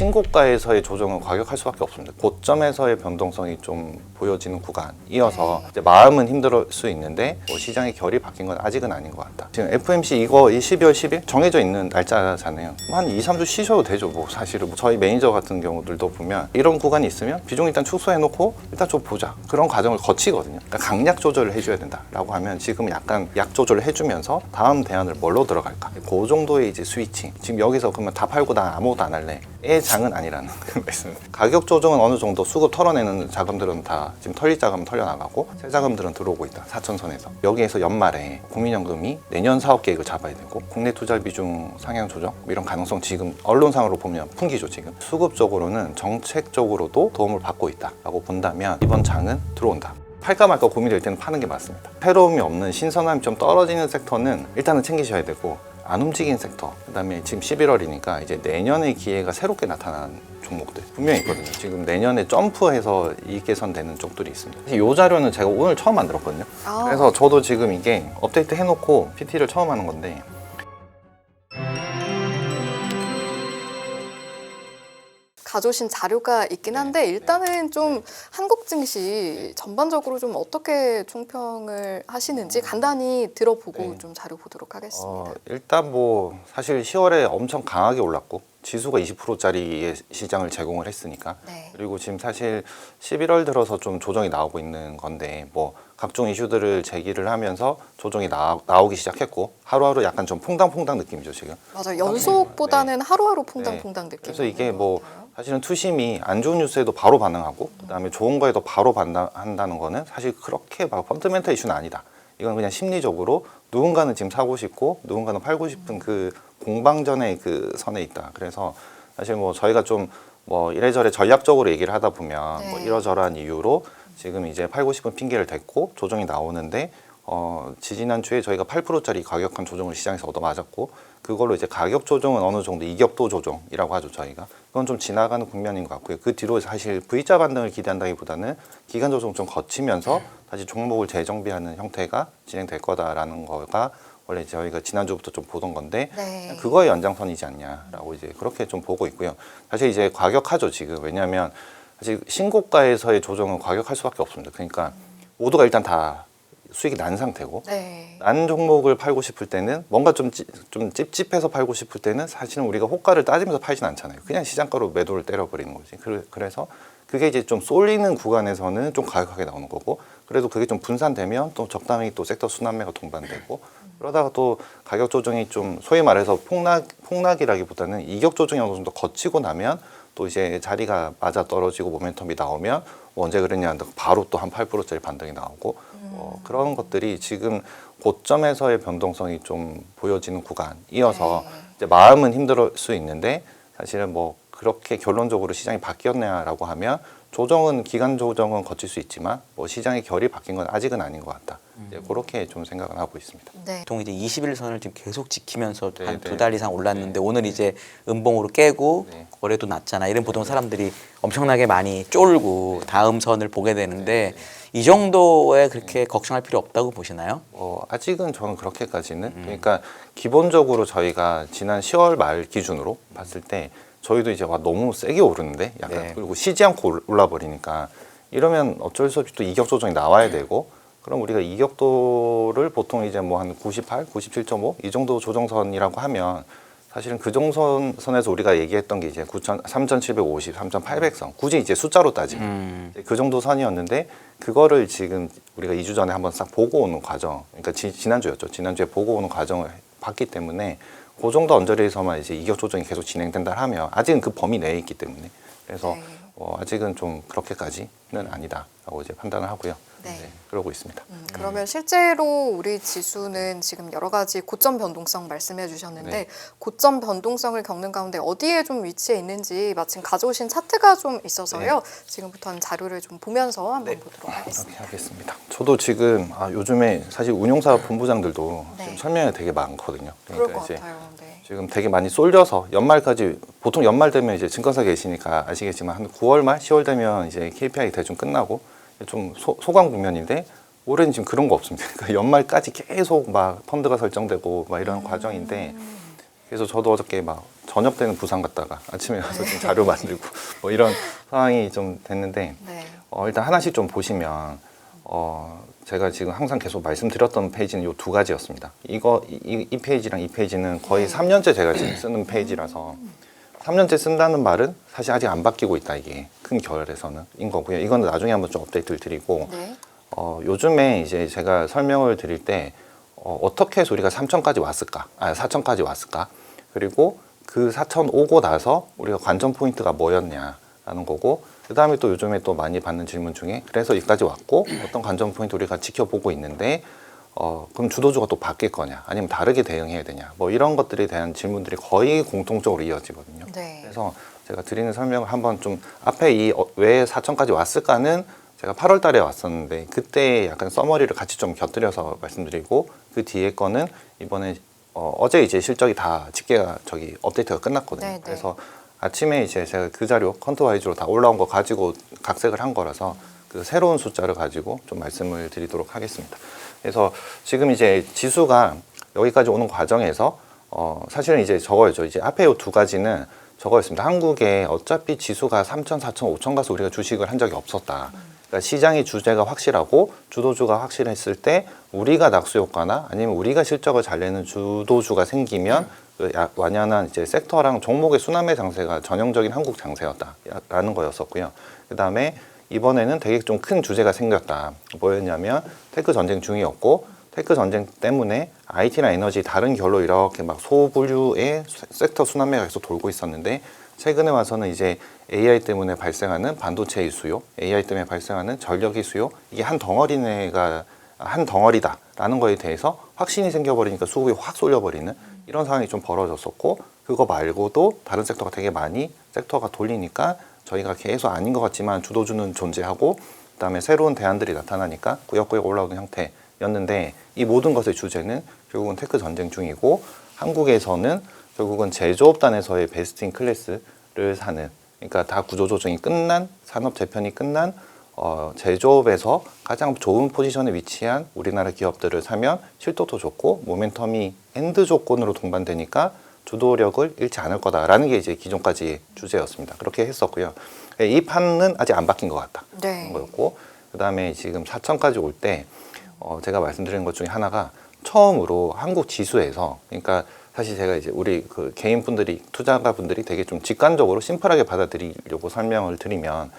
신고가에서의 조정은 과격할 수밖에 없습니다. 고점에서의 변동성이 좀 보여지는 구간이어서 이제 마음은 힘들 수 있는데 뭐 시장의 결이 바뀐 건 아직은 아닌 것 같다. 지금 FMC 이거 12월 10일 정해져 있는 날짜잖아요. 한 2, 3주 쉬셔도 되죠. 뭐 사실은 뭐 저희 매니저 같은 경우들도 보면 이런 구간이 있으면 비중 일단 축소해놓고 일단 좀 보자. 그런 과정을 거치거든요. 그러니까 강약 조절을 해줘야 된다라고 하면 지금 약간 약 조절을 해주면서 다음 대안을 뭘로 들어갈까? 그 정도의 이제 스위칭. 지금 여기서 그러면 다 팔고 나 아무것도 안 할래. 의 장은 아니라는 말씀. 가격 조정은 어느 정도 수급 털어내는 자금들은 다 지금 털릴 자금은 털려나가고 새 자금들은 들어오고 있다. 4천선에서. 여기에서 연말에 국민연금이 내년 사업 계획을 잡아야 되고 국내 투자 비중 상향 조정 이런 가능성 지금 언론상으로 보면 풍기죠. 지금 수급적으로는 정책적으로도 도움을 받고 있다라고 본다면 이번 장은 들어온다. 팔까 말까 고민될 때는 파는 게 맞습니다. 새로움이 없는 신선함이 좀 떨어지는 섹터는 일단은 챙기셔야 되고 안 움직인 섹터, 그다음에 지금 11월이니까 이제 내년의 기회가 새롭게 나타나는 종목들 분명히 있거든요. 지금 내년에 점프해서 이익 개선되는 쪽들이 있습니다. 사실 이 자료는 제가 오늘 처음 만들었거든요. 그래서 저도 지금 이게 업데이트 해놓고 PT를 처음 하는 건데 가져오신 자료가 있긴 한데 일단은 좀 한국 증시 전반적으로 좀 어떻게 총평을 하시는지 간단히 들어보고 좀 자료 보도록 하겠습니다. 일단 뭐 사실 10월에 엄청 강하게 올랐고 지수가 20%짜리의 시장을 제공을 했으니까 그리고 지금 사실 11월 들어서 좀 조정이 나오고 있는 건데 뭐 각종 이슈들을 제기를 하면서 조정이 나오기 시작했고 하루하루 약간 좀 퐁당퐁당 느낌이죠 지금. 맞아요. 연속보다는 하루하루 퐁당퐁당 느낌. 그래서 이게 뭐 사실은 투심이 안 좋은 뉴스에도 바로 반응하고 그다음에 좋은 거에도 바로 반응한다는 거는 사실 그렇게 막 펀더멘털 이슈는 아니다. 이건 그냥 심리적으로 누군가는 지금 사고 싶고 누군가는 팔고 싶은 그 공방전의 그 선에 있다. 그래서 사실 뭐 저희가 좀 뭐 이래저래 전략적으로 얘기를 하다 보면 뭐 이러저러한 이유로 지금 이제 팔고 싶은 핑계를 댔고 조정이 나오는데 지지난주에 저희가 8%짜리 가격한 조정을 시장에서 얻어맞았고 그걸로 이제 가격 조정은 어느 정도 이격도 조정이라고 하죠 저희가. 그건 좀 지나가는 국면인 것 같고요. 그 뒤로 사실 V자 반등을 기대한다기보다는 기간 조정 좀 거치면서 다시 종목을 재정비하는 형태가 진행될 거다라는 거가 원래 저희가 지난주부터 좀 보던 건데 그거의 연장선이지 않냐라고 이제 그렇게 좀 보고 있고요. 사실 이제 과격하죠 지금. 왜냐하면 사실 신고가에서의 조정은 과격할 수밖에 없습니다. 그러니까 모두가 일단 다 수익이 난 상태고 난 종목을 팔고 싶을 때는 뭔가 좀 찝찝해서 팔고 싶을 때는 사실은 우리가 호가를 따지면서 팔진 않잖아요. 그냥 시장가로 매도를 때려버리는 거지. 그래서 그게 이제 좀 쏠리는 구간에서는 좀 가격하게 나오는 거고 그래도 그게 좀 분산되면 또 적당히 또 섹터 순환매가 동반되고 그러다가 또 가격 조정이 좀 소위 말해서 폭락이라기보다는 이격 조정이 어느 정도 거치고 나면 또 이제 자리가 맞아 떨어지고 모멘텀이 나오면 뭐 언제 그랬냐 바로 또 한 8%짜리 반등이 나오고 그런 것들이 지금 고점에서의 변동성이 좀 보여지는 구간이어서 이제 마음은 힘들 수 있는데 사실은 뭐 그렇게 결론적으로 시장이 바뀌었냐라고 하면 조정은 기간 조정은 거칠 수 있지만 뭐 시장의 결이 바뀐 건 아직은 아닌 것 같다. 그렇게 좀 생각을 하고 있습니다. 보통 이제 21선을 지금 계속 지키면서 한 2달 이상 올랐는데 오늘 이제 음봉으로 깨고 거래도 낮잖아. 이런 보통 사람들이 엄청나게 많이 쫄고 다음 선을 보게 되는데 이 정도에 그렇게 걱정할 필요 없다고 보시나요? 아직은 저는 그렇게까지는 그러니까 기본적으로 저희가 지난 10월 말 기준으로 봤을 때 저희도 이제 와 너무 세게 오르는데 약간 그리고 쉬지 않고 올라버리니까 이러면 어쩔 수 없이 또 이격 조정이 나와야 되고 그럼 우리가 이격도를 보통 이제 뭐 한 98, 97.5 이 정도 조정선이라고 하면 사실은 그 정선에서 우리가 얘기했던 게 이제 3,750, 3,800선 굳이 이제 숫자로 따지면 그 정도 선이었는데 그거를 지금 우리가 2주 전에 한번 싹 보고 오는 과정 그러니까 지난주였죠. 지난주에 보고 오는 과정을 봤기 때문에 그 정도 언저리에서만 이제 이격 조정이 계속 진행된다 하면 아직은 그 범위 내에 있기 때문에 그래서 아직은 좀 그렇게까지는 아니다라고 이제 판단을 하고요. 그러고 있습니다. 그러면 실제로 우리 지수는 지금 여러 가지 고점 변동성 말씀해 주셨는데 고점 변동성을 겪는 가운데 어디에 좀 위치해 있는지 마침 가져오신 차트가 좀 있어서요. 지금부터는 자료를 좀 보면서 한번 보도록 하겠습니다. 알겠습니다. 저도 지금 요즘에 사실 운용사 본부장들도 지금 설명이 되게 많거든요. 그러니까 그럴 것 같아요. 지금 되게 많이 쏠려서 연말까지 보통 연말 되면 이제 증권사 계시니까 아시겠지만 한 9월 말 10월 되면 이제 KPI 대충 끝나고 좀 소강 국면인데 올해는 지금 그런 거 없습니다. 그러니까 연말까지 계속 막 펀드가 설정되고 막 이런 과정인데 그래서 저도 어저께 막 저녁 때는 부산 갔다가 아침에 가서 좀 자료 만들고 뭐 이런 상황이 좀 됐는데 네. 일단 하나씩 좀 보시면 제가 지금 항상 계속 말씀드렸던 페이지는 이 두 가지였습니다. 이 페이지랑 이 페이지는 거의 3년째 제가 지금 쓰는 페이지라서 3년째 쓴다는 말은 사실 아직 안 바뀌고 있다, 이게 큰 결에서는 인 거고요. 이거는 나중에 한번 좀 업데이트를 드리고 네. 요즘에 이제 제가 설명을 드릴 때 어떻게 해서 우리가 3천까지 왔을까, 4천까지 왔을까, 그리고 그 4천 오고 나서 우리가 관전 포인트가 뭐였냐라는 거고, 그 다음에 또 요즘에 또 많이 받는 질문 중에 그래서 여기까지 왔고 어떤 관전 포인트 우리가 지켜보고 있는데 그럼 주도주가 또 바뀔 거냐, 아니면 다르게 대응해야 되냐, 뭐 이런 것들에 대한 질문들이 거의 공통적으로 이어지거든요. 네. 그래서 제가 드리는 설명을 한번 좀 앞에 왜 4천까지 왔을까는 제가 8월 달에 왔었는데 그때 약간 서머리를 같이 좀 곁들여서 말씀드리고, 그 뒤에 거는 이번에 어제 이제 실적이 다 집계가 업데이트가 끝났거든요. 네, 네. 그래서 아침에 이제 제가 그 자료 컨트와이즈로 다 올라온 거 가지고 각색을 한 거라서 그 새로운 숫자를 가지고 좀 말씀을 드리도록 하겠습니다. 그래서 지금 이제 지수가 여기까지 오는 과정에서 사실은 이제 저거였죠. 이제 앞에 이 두 가지는 저거였습니다. 한국에 어차피 지수가 3천, 4천, 5천 가서 우리가 주식을 한 적이 없었다. 그러니까 시장의 주제가 확실하고 주도주가 확실했을 때 우리가 낙수 효과나 아니면 우리가 실적을 잘 내는 주도주가 생기면 그 완연한 이제 섹터랑 종목의 순환매 장세가 전형적인 한국 장세였다라는 거였었고요. 그 다음에 이번에는 되게 좀 큰 주제가 생겼다. 뭐였냐면 테크 전쟁 중이었고, 테크 전쟁 때문에 IT나 에너지 다른 결로 이렇게 막 소분류의 섹터 순환매가 계속 돌고 있었는데, 최근에 와서는 이제 AI 때문에 발생하는 반도체의 수요, AI 때문에 발생하는 전력의 수요, 이게 한 덩어리다라는 거에 대해서 확신이 생겨버리니까 수급이 확 쏠려버리는 이런 상황이 좀 벌어졌었고, 그거 말고도 다른 섹터가 되게 많이 섹터가 돌리니까 저희가 계속 아닌 것 같지만 주도주는 존재하고, 그다음에 새로운 대안들이 나타나니까 꾸역꾸역 올라오는 형태였는데, 이 모든 것의 주제는 결국은 테크 전쟁 중이고, 한국에서는 결국은 제조업단에서의 베스트 인 클래스를 사는, 그러니까 다 구조조정이 끝난, 산업 재편이 끝난 제조업에서 가장 좋은 포지션에 위치한 우리나라 기업들을 사면 실적도 좋고 모멘텀이 엔드 조건으로 동반되니까 주도력을 잃지 않을 거다라는 게 이제 기존까지 주제였습니다. 그렇게 했었고요. 이 판은 아직 안 바뀐 것 같다. 네. 그런 거였고, 그 다음에 지금 4천까지 올 때 제가 말씀드린 것 중에 하나가 처음으로 한국 지수에서, 그러니까 사실 제가 이제 우리 그 개인분들이, 투자가분들이 되게 좀 직관적으로 심플하게 받아들이려고 설명을 드리면,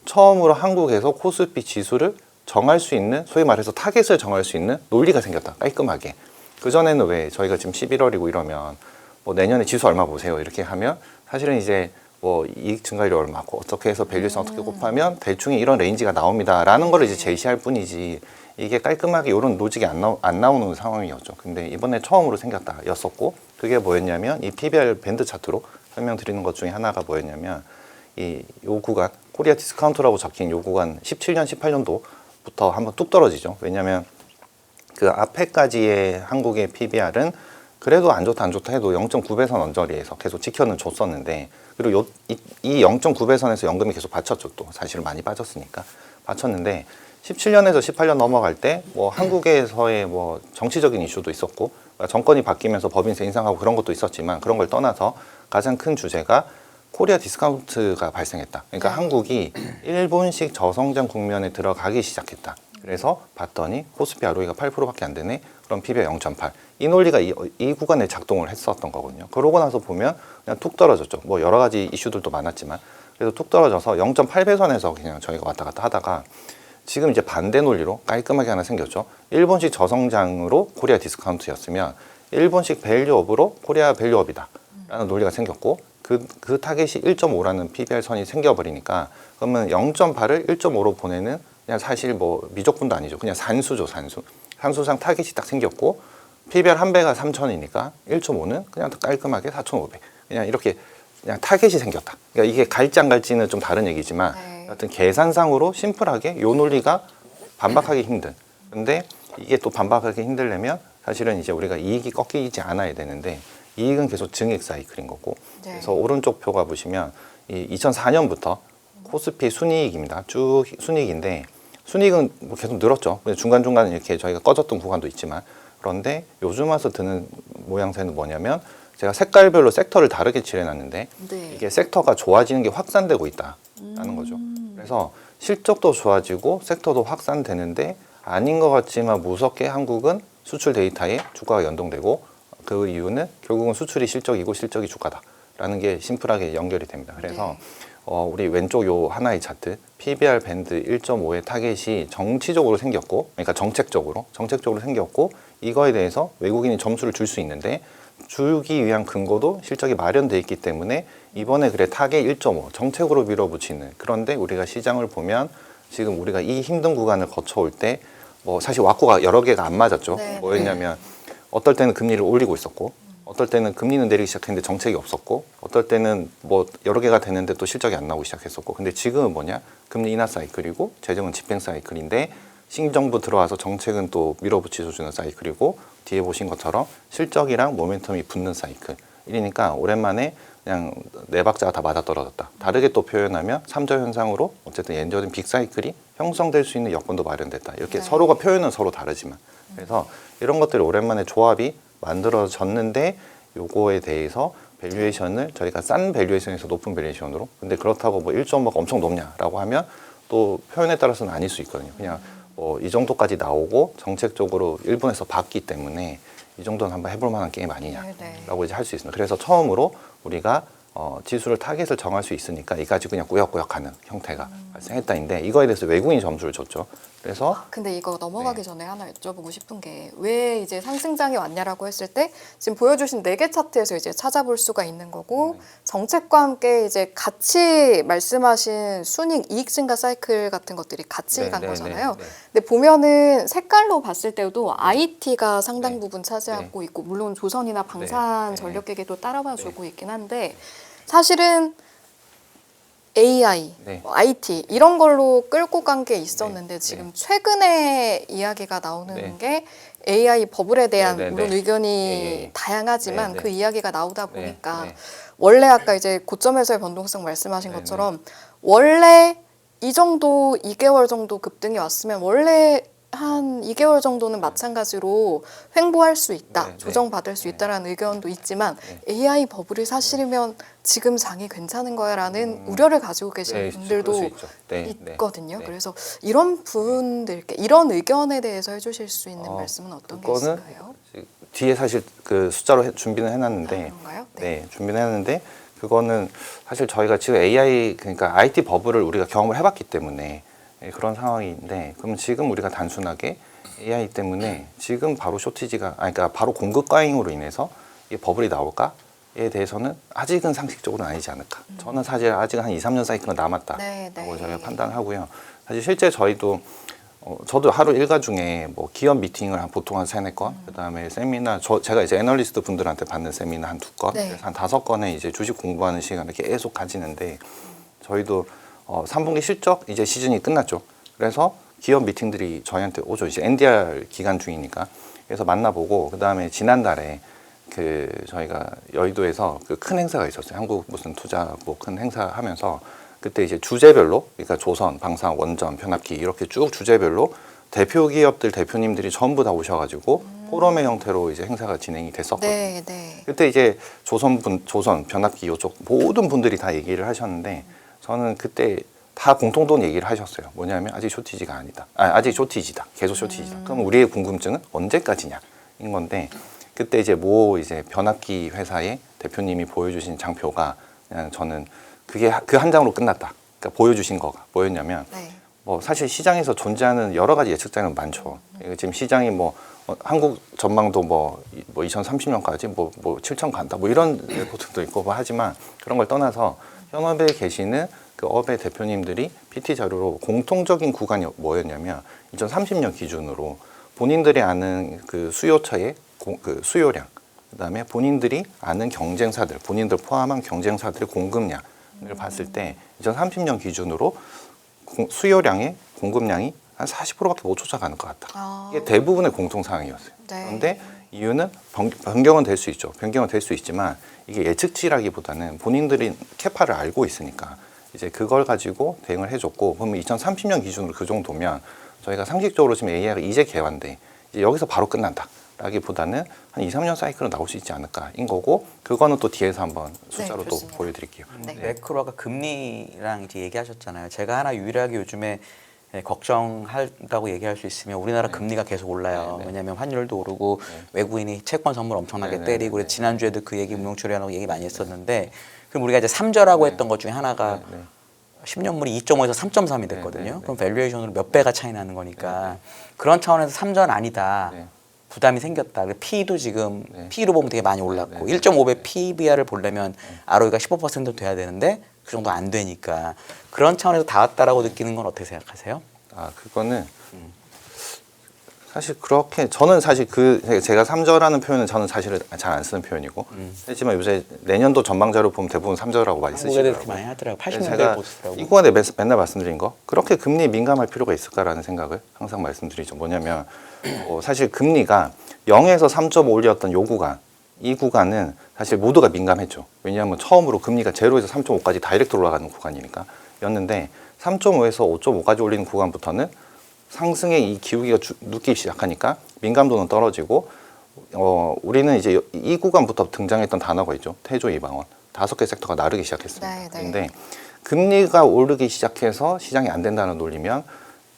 처음으로 한국에서 코스피 지수를 정할 수 있는, 소위 말해서 타겟을 정할 수 있는 논리가 생겼다. 깔끔하게. 그전에는 왜 저희가 지금 11월이고 이러면 뭐 내년에 지수 얼마 보세요 이렇게 하면 사실은 이제 뭐 이익 증가율이 얼마고 어떻게 해서 밸류에이션 어떻게 곱하면 대충 이런 레인지가 나옵니다라는 걸 이제 제시할 뿐이지, 이게 깔끔하게 이런 로직이 안 나오는 상황이었죠. 근데 이번에 처음으로 생겼다였었고, 그게 뭐였냐면 이 PBR 밴드 차트로 설명드리는 것 중에 하나가 뭐였냐면, 요 구간 코리아 디스카운트라고 적힌 요 구간 17년, 18년도부터 한번 뚝 떨어지죠. 왜냐하면 그 앞에까지의 한국의 PBR은 그래도 안 좋다 해도 0.9배선 언저리에서 계속 지켜는 줬었는데, 그리고 이 0.9배선에서 연금이 계속 받쳤죠. 또 사실은 많이 빠졌으니까 받쳤는데, 17년에서 18년 넘어갈 때 뭐 한국에서의 뭐 정치적인 이슈도 있었고, 정권이 바뀌면서 법인세 인상하고 그런 것도 있었지만, 그런 걸 떠나서 가장 큰 주제가 코리아 디스카운트가 발생했다. 그러니까 한국이 일본식 저성장 국면에 들어가기 시작했다. 그래서 봤더니 코스피 ROE가 8%밖에 안 되네. 그럼 PBR 0.8. 이 논리가 이 구간에 작동을 했었던 거거든요. 그러고 나서 보면 그냥 툭 떨어졌죠. 뭐 여러 가지 이슈들도 많았지만, 그래서 툭 떨어져서 0.8배선에서 그냥 저희가 왔다 갔다 하다가 지금 이제 반대 논리로 깔끔하게 하나 생겼죠. 일본식 저성장으로 코리아 디스카운트였으면 일본식 밸류업으로 코리아 밸류업이다 라는 논리가 생겼고, 그 타겟이 1.5라는 PBR 선이 생겨버리니까, 그러면 0.8을 1.5로 보내는 그냥 사실 뭐 미적분도 아니죠. 그냥 산수죠, 산수. 산수상 타겟이 딱 생겼고, PBR 한 배가 3,000이니까 1.5는 그냥 더 깔끔하게 4,500. 그냥 이렇게 그냥 타겟이 생겼다. 그러니까 이게 갈지 안 갈지는 좀 다른 얘기지만, 하여튼 계산상으로 심플하게 요 논리가 반박하기 힘든. 근데 이게 또 반박하기 힘들려면 사실은 이제 우리가 이익이 꺾이지 않아야 되는데, 이익은 계속 증액 사이클인 거고. 네. 그래서 오른쪽 표가 보시면 2004년부터 코스피 순이익입니다. 쭉 순이익인데, 순이익은 뭐 계속 늘었죠. 중간중간 이렇게 저희가 꺼졌던 구간도 있지만, 그런데 요즘 와서 드는 모양새는 뭐냐면 제가 색깔별로 섹터를 다르게 칠해놨는데 네. 이게 섹터가 좋아지는 게 확산되고 있다라는 거죠. 그래서 실적도 좋아지고 섹터도 확산되는데 아닌 것 같지만 무섭게 한국은 수출 데이터에 주가가 연동되고 그 이유는 결국은 수출이 실적이고 실적이 주가다라는 게 심플하게 연결이 됩니다. 그래서 우리 왼쪽 요 하나의 차트 PBR 밴드 1.5의 타겟이 정치적으로 생겼고, 그러니까 정책적으로 생겼고, 이거에 대해서 외국인이 점수를 줄 수 있는데 주기 위한 근거도 실적이 마련돼 있기 때문에 이번에 그래 타겟 1.5 정책으로 밀어붙이는. 그런데 우리가 시장을 보면 지금 우리가 이 힘든 구간을 거쳐올 때 뭐 사실 왁구가 여러 개가 안 맞았죠. 네. 뭐였냐면 어떨 때는 금리를 올리고 있었고, 어떨 때는 금리는 내리기 시작했는데 정책이 없었고, 어떨 때는 뭐 여러 개가 됐는데 또 실적이 안 나오기 시작했었고, 근데 지금은 뭐냐? 금리 인하 사이클이고 재정은 집행 사이클인데 신정부 들어와서 정책은 또 밀어붙여주는 사이클이고, 뒤에 보신 것처럼 실적이랑 모멘텀이 붙는 사이클. 이러니까 오랜만에 그냥 네 박자가 다 맞아떨어졌다. 다르게 또 표현하면 삼저 현상으로 어쨌든 예전인 빅사이클이 형성될 수 있는 여건도 마련됐다. 이렇게 네. 서로가 표현은 서로 다르지만. 그래서 이런 것들이 오랜만에 조합이 만들어졌는데 요거에 대해서 밸류에이션을 저희가 싼 밸류에이션에서 높은 밸류에이션으로, 근데 그렇다고 뭐 1.5가 엄청 높냐라고 하면 또 표현에 따라서는 아닐 수 있거든요. 그냥 뭐 이 정도까지 나오고 정책적으로 일본에서 봤기 때문에 이 정도는 한번 해볼 만한 게임 아니냐라고 이제 할 수 있습니다. 그래서 처음으로 우리가 지수를 타겟을 정할 수 있으니까 이 가지고 그냥 꾸역꾸역하는 형태가 발생했다인데, 이거에 대해서 외국인이 점수를 줬죠. 그래서 근데 이거 넘어가기 전에 하나 여쭤보고 싶은 게, 왜 이제 상승장이 왔냐라고 했을 때 지금 보여주신 4개 차트에서 이제 찾아볼 수가 있는 거고, 정책과 함께 이제 같이 말씀하신 순익 이익 증가 사이클 같은 것들이 같이 간 거잖아요. 근데 보면은 색깔로 봤을 때도 IT가 상당 부분 차지하고 있고, 물론 조선이나 방산 전력계획도 따라와 주고 있긴 한데, 사실은 AI, IT 이런 걸로 끌고 간 게 있었는데 지금 최근에 이야기가 나오는 게 AI 버블에 대한 물론 의견이 다양하지만 그 이야기가 나오다 보니까 원래 아까 이제 고점에서의 변동성 말씀하신 것처럼 원래 이 정도 2개월 정도 급등이 왔으면 원래 한 2개월 정도는 마찬가지로 횡보할 수 있다, 조정받을 수 있다라는 의견도 있지만 AI 버블이 사실이면 지금 장이 괜찮은 거야라는 우려를 가지고 계신 분들도 있거든요. 그래서 이런 분들께 이런 의견에 대해서 해주실 수 있는 말씀은 어떤 게 있을까요? 뒤에 사실 그 숫자로 준비는 해놨는데, 그런가요? 준비는 해놨는데 그거는 사실 저희가 지금 AI 그러니까 IT 버블을 우리가 경험을 해봤기 때문에 그런 상황인데, 그럼 지금 우리가 단순하게 AI 때문에 지금 바로 쇼티지가 그러니까 바로 공급 과잉으로 인해서 이 버블이 나올까에 대해서는 아직은 상식적으로는 아니지 않을까. 저는 사실 아직 한 2, 3년 사이클은 남았다고 저희가 판단하고요. 사실 실제 저희도 저도 하루 일과 중에 뭐 기업 미팅을 보통 한 3-4건, 그다음에 세미나 제가 이제 애널리스트 분들한테 받는 세미나 한 2건, 그래서 한 5건의 이제 주식 공부하는 시간을 계속 가지는데, 저희도 3분기 실적 이제 시즌이 끝났죠. 그래서 기업 미팅들이 저희한테 오죠. 이제 NDR 기간 중이니까. 그래서 만나보고, 그다음에 지난달에 그 저희가 여의도에서 그 큰 행사가 있었어요. 한국 무슨 투자 뭐 큰 행사 하면서 그때 이제 주제별로, 그러니까 조선, 방산, 원전, 변압기 이렇게 쭉 주제별로 대표 기업들 대표님들이 전부 다 오셔가지고 포럼의 형태로 이제 행사가 진행이 됐었거든요. 그때 이제 조선, 변압기 이쪽 모든 분들이 다 얘기를 하셨는데, 저는 그때 다 공통된 얘기를 하셨어요. 뭐냐면 아직 쇼티지가 아니다. 아직 쇼티지다. 계속 쇼티지다. 그럼 우리의 궁금증은 언제까지냐? 인 건데, 그때 이제 이제 변압기 회사의 대표님이 보여주신 장표가 그냥 저는 그게 그 한 장으로 끝났다. 그러니까 보여주신 거가 뭐였냐면, 뭐 사실 시장에서 존재하는 여러 가지 예측자는 많죠. 지금 시장이 뭐 한국 전망도 뭐 2030년까지 뭐 7천 간다. 뭐 이런 리포트도 있고 뭐 하지만, 그런 걸 떠나서 현업에 계시는 그 업의 대표님들이 PT 자료로 공통적인 구간이 뭐였냐면, 2030년 기준으로 본인들이 아는 그 수요처의 그 수요량, 그다음에 본인들이 아는 경쟁사들, 본인들 포함한 경쟁사들의 공급량을 봤을 때 2030년 기준으로 수요량의 공급량이 한 40%밖에 못 쫓아가는 것 같다. 이게 대부분의 공통 사항이었어요. 그런데 이유는 변경은 될 수 있죠. 변경은 될 수 있지만 이게 예측치라기보다는 본인들이 캐파를 알고 있으니까 이제 그걸 가지고 대응을 해줬고, 그러면 2030년 기준으로 그 정도면 저희가 상식적으로 지금 AI가 이제 개화인데 이제 여기서 바로 끝난다. 라기보다는 한 2, 3년 사이클은 나올 수 있지 않을까인 거고 그거는 또 뒤에서 한번 숫자로 또 좋습니다. 보여드릴게요. 네. 매크로가 금리랑 이제 얘기하셨잖아요. 제가 하나 유일하게 요즘에 걱정한다고 얘기할 수 있으면 우리나라 금리가 계속 올라요. 네. 왜냐하면 환율도 오르고 외국인이 채권 선물 엄청나게 네. 때리고 네. 그래서 지난주에도 그 얘기 무용출연하고 얘기 많이 했었는데 그럼 우리가 이제 3절하고 했던 것 중에 하나가 네. 10년물이 2.5에서 3.3이 됐거든요. 네, 네, 네. 그럼 밸류에이션으로 몇 배가 차이 나는 거니까 그런 차원에서 3전 아니다. 네. 부담이 생겼다. P도 지금 네. P로 보면 되게 많이 올랐고 네. 1.5배 PBR을 보려면 ROE가 15% 돼야 되는데 그 정도 안 되니까 그런 차원에서 다 왔다라고 느끼는 건 어떻게 생각하세요? 아 그거는 사실 그렇게 저는 사실 그 제가 3절하는 표현은 저는 사실은 잘 안 쓰는 표현이고 하지만 요새 내년도 전망자료 보면 대부분 3절하고 많이 한국 애들 그렇게 쓰시더라고요. 많이 하더라고요. 그래서 80년대 제가 보시더라고. 이 구간에 맨날 말씀드린 거 그렇게 금리에 민감할 필요가 있을까라는 생각을 항상 말씀드리죠. 뭐냐면 사실 금리가 0에서 3.5 올렸던 요 구간 이 구간은 사실 모두가 민감했죠. 왜냐하면 처음으로 금리가 0에서 3.5까지 다이렉트 올라가는 구간이니까 였는데 3.5에서 5.5까지 올리는 구간부터는 상승의 이 기울기가 눕기 시작하니까 민감도는 떨어지고 우리는 이제 이 구간부터 등장했던 단어가 있죠. 태조 이방원 5개 섹터가 나르기 시작했습니다. 네, 네. 그런데 금리가 오르기 시작해서 시장이 안 된다는 논리면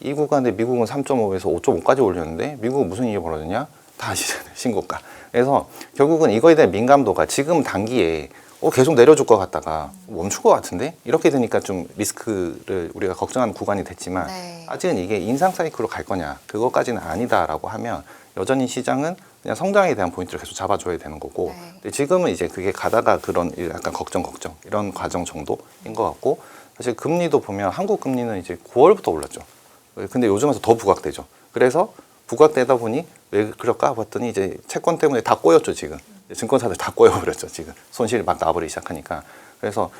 이 구간에 미국은 3.5에서 5.5까지 올렸는데 미국은 무슨 일이 벌어졌냐? 다시 신고가. 그래서 결국은 이거에 대한 민감도가 지금 단기에 계속 내려줄 것 같다가 멈출 것 같은데 이렇게 되니까 좀 리스크를 우리가 걱정하는 구간이 됐지만 네. 아직은 이게 인상 사이클로 갈 거냐 그것까지는 아니다라고 하면 여전히 시장은 그냥 성장에 대한 포인트를 계속 잡아줘야 되는 거고 네. 근데 지금은 이제 그게 가다가 그런 약간 걱정 이런 과정 정도인 것 같고 사실 금리도 보면 한국 금리는 이제 9월부터 올랐죠. 근데 요즘에서 더 부각되죠. 그래서 부각되다 보니 왜 그럴까 봤더니 이제 채권 때문에 다 꼬였죠 지금. 증권사들 다 꼬여버렸죠 지금. 손실이 막 나버리기 시작하니까. 그래서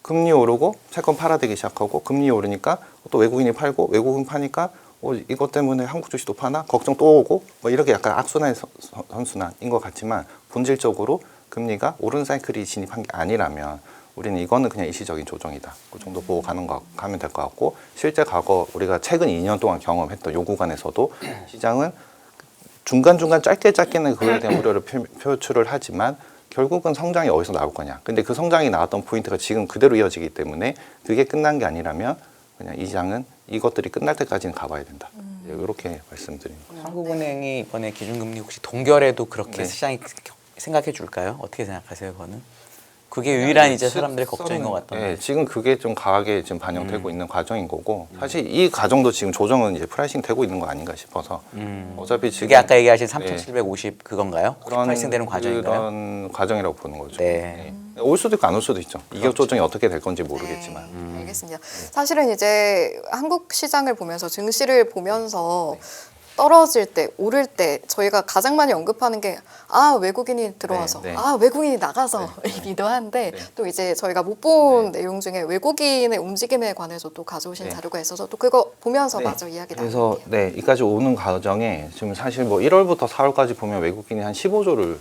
금리 오르고 채권 팔아대기 시작하고 금리 오르니까 또 외국인이 팔고 외국인 파니까 이것 때문에 한국 주식도 파나 걱정 또 오고 뭐 이렇게 약간 악순환의 선순환인 것 같지만 본질적으로 금리가 오른 사이클이 진입한 게 아니라면 우리는 이거는 그냥 일시적인 조정이다. 그 정도 보고 가면 될 것 같고 실제 과거 우리가 최근 2년 동안 경험했던 요 구간에서도 시장은 중간중간 짧게는 그거에 대한 우려를 표출을 하지만 결국은 성장이 어디서 나올 거냐. 근데 그 성장이 나왔던 포인트가 지금 그대로 이어지기 때문에 그게 끝난 게 아니라면 그냥 이 장은 이것들이 끝날 때까지는 가봐야 된다. 이렇게 말씀드립니다. 한국은행이 이번에 기준금리 혹시 동결에도 그렇게 네. 시장이 생각해 줄까요? 어떻게 생각하세요, 그거는? 그게 유일한 이제 사람들의 걱정인 것 같던데. 네, 지금 그게 좀 강하게 지금 반영되고 있는 과정인 거고 사실 이 과정도 지금 조정은 이제 프라이싱 되고 있는 거 아닌가 싶어서 어차피 지금 그게 아까 얘기하신 네. 3,750 그건가요? 프라이싱되는 과정인가요? 그런 과정이라고 보는 거죠. 네. 올 수도 있고 안 올 수도 있죠. 이격 조정이 어떻게 될 건지 모르겠지만. 네, 알겠습니다. 사실은 이제 한국 시장을 보면서 증시를 보면서 떨어질 때, 오를 때 저희가 가장 많이 언급하는 게 외국인이 들어와서 네. 외국인이 나가서이기도 한데 또 이제 저희가 못 본 내용 중에 외국인의 움직임에 관해서 또 가져오신 네. 자료가 있어서 또 그거 보면서 네. 마저 이야기 그래서 나눌게요. 이까지 오는 과정에 지금 사실 뭐 1월부터 4월까지 보면 외국인이 한 15조를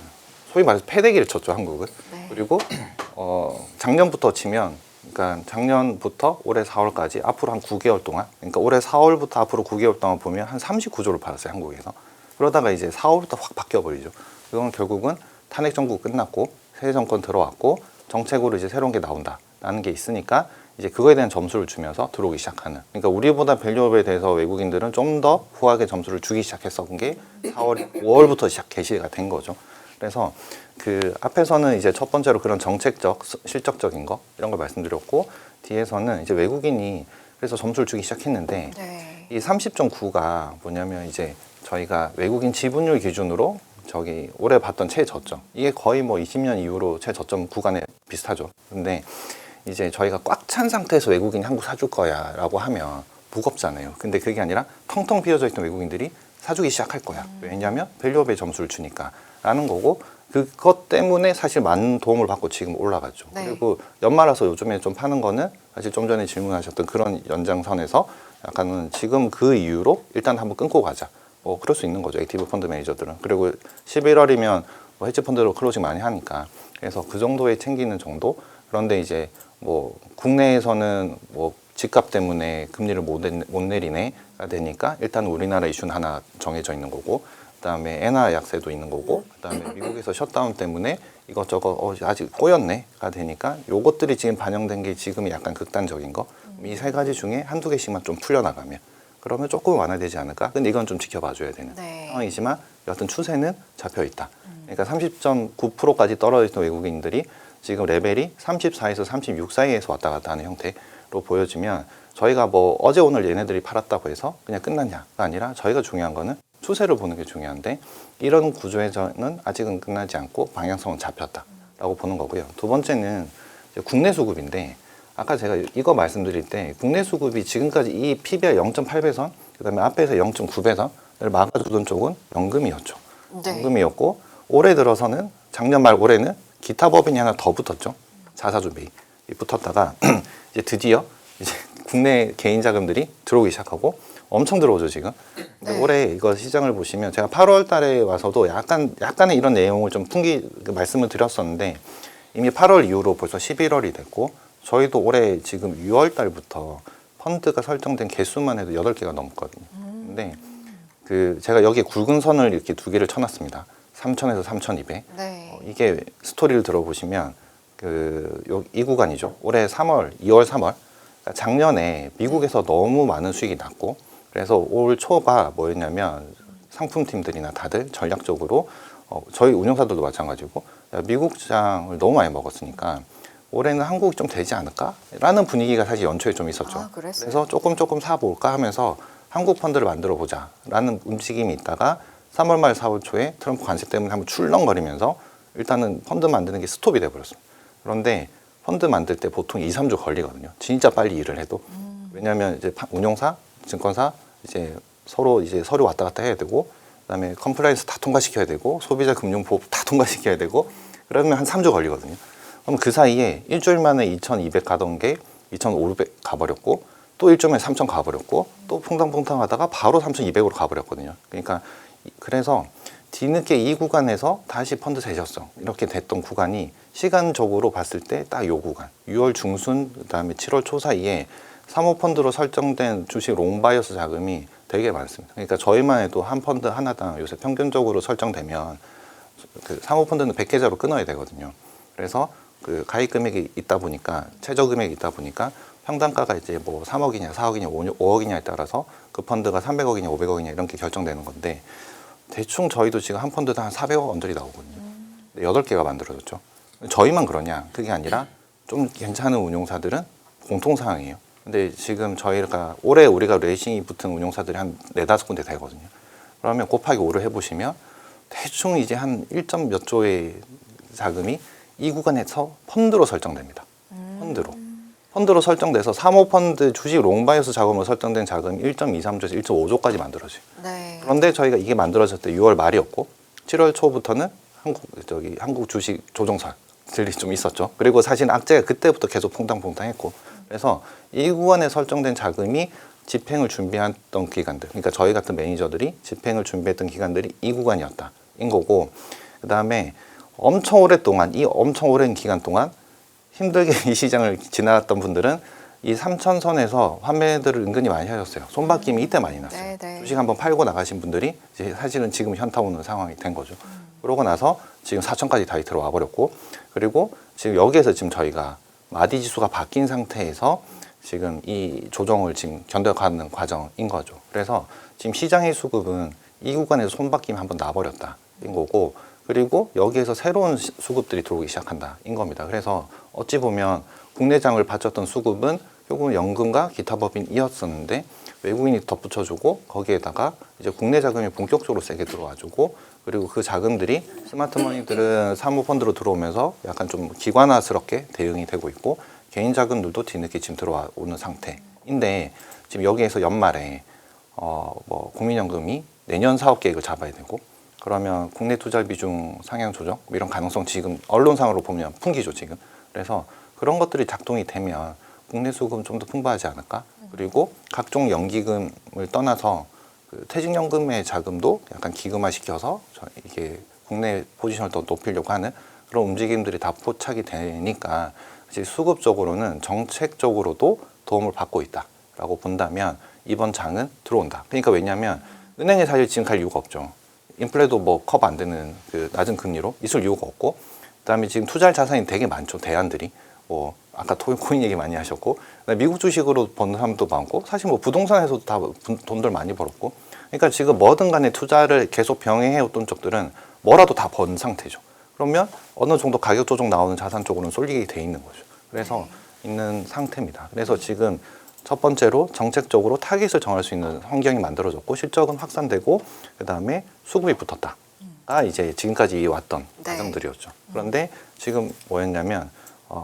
소위 말해서 패대기를 쳤죠 한국은. 네. 그리고 작년부터 치면 그러니까 작년부터 올해 4월까지 앞으로 한 9개월 동안 그러니까 올해 4월부터 앞으로 9개월 동안 보면 한 39조를 팔았어요 한국에서. 그러다가 이제 4월부터 확 바뀌어 버리죠. 그건 결국은 탄핵 정부 끝났고 새 정권 들어왔고 정책으로 이제 새로운 게 나온다라는 게 있으니까 이제 그거에 대한 점수를 주면서 들어오기 시작하는. 그러니까 우리보다 밸류업에 대해서 외국인들은 좀 더 후하게 점수를 주기 시작했었던 게 5월부터 개시가 된 거죠. 그래서 그 앞에서는 이제 첫 번째로 그런 정책적, 실적적인 거 이런 걸 말씀드렸고 뒤에서는 이제 외국인이 그래서 점수를 주기 시작했는데 네. 이 30.9가 뭐냐면 이제 저희가 외국인 지분율 기준으로 올해 봤던 최저점 이게 거의 뭐 20년 이후로 최저점 구간에 비슷하죠. 근데 이제 저희가 꽉 찬 상태에서 외국인이 한국 사줄 거야 라고 하면 무겁잖아요. 근데 그게 아니라 텅텅 비어져 있던 외국인들이 사주기 시작할 거야. 왜냐하면 밸류업의 점수를 주니까 라는 거고 그것 때문에 사실 많은 도움을 받고 지금 올라가죠. 네. 그리고 연말라서 요즘에 좀 파는 거는 사실 좀 전에 질문하셨던 그런 연장선에서 약간은 지금 그 이유로 일단 한번 끊고 가자. 그럴 수 있는 거죠. 액티브 펀드 매니저들은. 그리고 11월이면 헤지 펀드로 클로징 많이 하니까. 그래서 그 정도에 챙기는 정도. 그런데 이제 뭐 국내에서는 뭐 집값 때문에 금리를 못 내리네가 되니까 일단 우리나라 이슈는 하나 정해져 있는 거고 그다음에 엔화 약세도 있는 거고, 그다음에 미국에서 셧다운 때문에 이것저것 아직 꼬였네가 되니까 요것들이 지금 반영된 게 지금 약간 극단적인 거. 이 세 가지 중에 한두 개씩만 좀 풀려나가면 그러면 조금 완화되지 않을까? 근데 이건 좀 지켜봐줘야 되는 네. 상황이지만 여하튼 추세는 잡혀 있다. 그러니까 30.9%까지 떨어졌던 외국인들이 지금 레벨이 34에서 36 사이에서 왔다 갔다 하는 형태로 보여지면 저희가 뭐 어제 오늘 얘네들이 팔았다고 해서 그냥 끝났냐가 아니라 저희가 중요한 거는 추세를 보는 게 중요한데 이런 구조에서는 아직은 끝나지 않고 방향성은 잡혔다라고 보는 거고요. 두 번째는 이제 국내 수급인데 아까 제가 이거 말씀드릴 때 국내 수급이 지금까지 이 PBR 0.8배선 그다음에 앞에서 0.9배선을 막아주던 쪽은 연금이었죠. 네. 연금이었고 올해 들어서는 작년 말 올해는 기타 법인이 하나 더 붙었죠. 자사주비 붙었다가 이제 드디어 이제 국내 개인 자금들이 들어오기 시작하고 엄청 들어오죠 지금. 근데 네. 올해 이거 시장을 보시면 제가 8월달에 와서도 약간의 이런 내용을 좀 말씀을 드렸었는데 이미 8월 이후로 벌써 11월이 됐고 저희도 올해 지금 6월달부터 펀드가 설정된 개수만 해도 8개가 넘거든요. 근데 그 제가 여기에 굵은 선을 이렇게 두 개를 쳐놨습니다. 3,000에서 3,200. 네. 이게 스토리를 들어보시면 이 구간이죠. 올해 3월, 2월, 3월. 그러니까 작년에 미국에서 너무 많은 수익이 났고 그래서 올 초가 뭐였냐면 상품팀들이나 다들 전략적으로 저희 운용사들도 마찬가지고 미국 시장을 너무 많이 먹었으니까 올해는 한국이 좀 되지 않을까라는 분위기가 사실 연초에 좀 있었죠. 아, 그랬어요? 그래서 조금 사볼까 하면서 한국 펀드를 만들어 보자라는 움직임이 있다가 3월 말 4월 초에 트럼프 관세 때문에 한번 출렁거리면서 일단은 펀드 만드는 게 스톱이 돼버렸습니다. 그런데 펀드 만들 때 보통 2, 3주 걸리거든요. 진짜 빨리 일을 해도. 왜냐하면 이제 운용사, 증권사 이제 서로 이제 서류 왔다 갔다 해야 되고 그다음에 컴플라이언스 다 통과시켜야 되고 소비자 금융보호 다 통과시켜야 되고 그러면 한 3주 걸리거든요. 그럼 그 사이에 일주일 만에 2,200 가던 게 2,500 가버렸고 또 일주일 만에 3,000 가버렸고 또 퐁당퐁당 하다가 바로 3,200으로 가버렸거든요. 그러니까 그래서 뒤늦게 이 구간에서 다시 펀드 세셨어 이렇게 됐던 구간이 시간적으로 봤을 때 딱 요 구간 6월 중순 그다음에 7월 초 사이에 사모펀드로 설정된 주식 롱바이어스 자금이 되게 많습니다. 그러니까 저희만 해도 한 펀드 하나당 요새 평균적으로 설정되면 그 사모펀드는 100계좌로 끊어야 되거든요. 그래서 그 가입 금액이 있다 보니까 최저 금액이 있다 보니까 평단가가 이제 뭐 3억이냐 4억이냐 5억이냐에 따라서 그 펀드가 300억이냐 500억이냐 이런 게 결정되는 건데 대충 저희도 지금 한 펀드당 한 400억 언저리 나오거든요. 8개가 만들어졌죠. 저희만 그러냐? 그게 아니라 좀 괜찮은 운용사들은 공통사항이에요. 근데 지금 저희가 올해 우리가 레이싱이 붙은 운용사들이 한 4-5군데 되거든요. 그러면 곱하기 5를 해보시면 대충 이제 한 1점 몇 조의 자금이 이 구간에서 펀드로 설정됩니다. 펀드로 설정돼서 사모펀드 주식 롱바이어스 자금으로 설정된 자금이 1.23조에서 1.5조까지 만들어져요. 네. 그런데 저희가 이게 만들어졌을 때 6월 말이었고 7월 초부터는 한국 주식 조종사들이 좀 있었죠. 그리고 사실 악재가 그때부터 계속 퐁당퐁당했고 그래서 이 구간에 설정된 자금이 집행을 준비했던 기관들, 그러니까 저희 같은 매니저들이 집행을 준비했던 기관들이 이 구간이었다 인 거고 그 다음에 엄청 오랜 기간 동안 힘들게 이 시장을 지나갔던 분들은 이 3,000선에서 환매들을 은근히 많이 하셨어요. 손바뀜이 이때 많이 났어요. 네. 주식 한번 팔고 나가신 분들이 이제 사실은 지금 현타 오는 상황이 된 거죠. 그러고 나서 지금 4,000까지 다시 들어와 버렸고 그리고 지금 여기에서 지금 저희가 마디 지수가 바뀐 상태에서 지금 이 조정을 지금 견뎌가는 과정인 거죠. 그래서 지금 시장의 수급은 이 구간에서 손바뀜이 한번 나버렸다인 거고 그리고 여기에서 새로운 수급들이 들어오기 시작한다인 겁니다. 그래서 어찌 보면 국내장을 바쳤던 수급은 결국은 연금과 기타 법인이었었는데 외국인이 덧붙여주고 거기에다가 이제 국내 자금이 본격적으로 세게 들어와주고 그리고 그 자금들이 스마트머니들은 사모펀드로 들어오면서 약간 좀 기관화스럽게 대응이 되고 있고 개인 자금들도 뒤늦게 지금 들어오는 상태인데 지금 여기에서 연말에 뭐 국민연금이 내년 사업 계획을 잡아야 되고 그러면 국내 투자 비중 상향 조정 이런 가능성 지금 언론상으로 보면 풍기죠 지금. 그래서 그런 것들이 작동이 되면 국내 수급은 좀 더 풍부하지 않을까? 그리고 각종 연기금을 떠나서 그 퇴직연금의 자금도 약간 기금화시켜서 이게 국내 포지션을 더 높이려고 하는 그런 움직임들이 다 포착이 되니까 사실 수급적으로는 정책적으로도 도움을 받고 있다라고 본다면 이번 장은 들어온다. 그러니까 왜냐하면 은행에 사실 지금 갈 이유가 없죠. 인플레도 뭐 커버 안 되는 그 낮은 금리로 있을 이유가 없고, 그다음에 지금 투자할 자산이 되게 많죠. 대안들이 뭐 아까 코인 얘기 많이 하셨고, 미국 주식으로 버는 사람도 많고, 사실 뭐 부동산에서도 다 돈들 많이 벌었고, 그러니까 지금 뭐든 간에 투자를 계속 병행해왔던 쪽들은 뭐라도 다 번 상태죠. 그러면 어느 정도 가격 조정 나오는 자산 쪽으로는 쏠리게 돼 있는 거죠. 그래서 있는 상태입니다. 그래서 지금 첫 번째로 정책적으로 타깃을 정할 수 있는 환경이 만들어졌고, 실적은 확산되고, 그다음에 수급이 붙었다가 이제 지금까지 왔던 과정들이었죠. 그런데 지금 뭐였냐면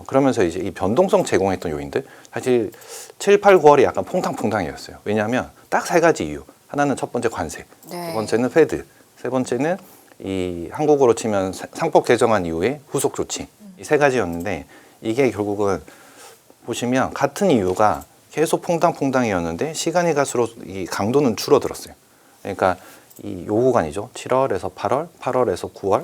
그러면서 이제 이 변동성 제공했던 요인들, 사실 7, 8, 9월이 약간 퐁당퐁당이었어요. 왜냐하면 딱 세 가지 이유. 하나는 첫 번째 관세, 두 번째는 페드, 세 번째는 이 한국으로 치면 상법 개정안 이후에 후속 조치, 이 세 가지였는데, 이게 결국은 보시면 같은 이유가 계속 퐁당퐁당이었는데 시간이 갈수록 이 강도는 줄어들었어요. 그러니까 이 요 구간이죠. 7월에서 8월, 8월에서 9월,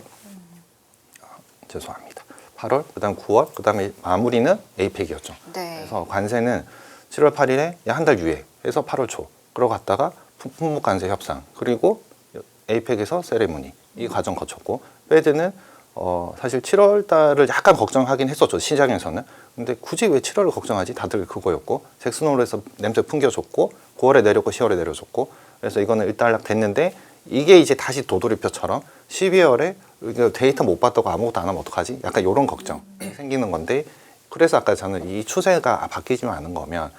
죄송합니다. 8월, 그다음 9월, 그다음에 마무리는 에이펙이었죠. 그래서 관세는 7월 8일에 한 달 유예해서 8월 초, 그러고 갔다가 품목 관세 협상, 그리고 에이펙에서 세레모니, 이 과정 거쳤고, 페드는 사실 7월 달을 약간 걱정하긴 했었죠, 시장에서는. 근데 굳이 왜 7월을 걱정하지? 다들 그거였고, 잭슨홀에서 냄새 풍겨줬고, 9월에 내렸고 10월에 내려줬고, 그래서 이거는 일단락 됐는데, 이게 이제 다시 도돌이표처럼 12월에 데이터 못 봤다고 아무것도 안 하면 어떡하지? 약간 이런 걱정 생기는 건데, 그래서 아까 저는 이 추세가 바뀌지만 않은 거면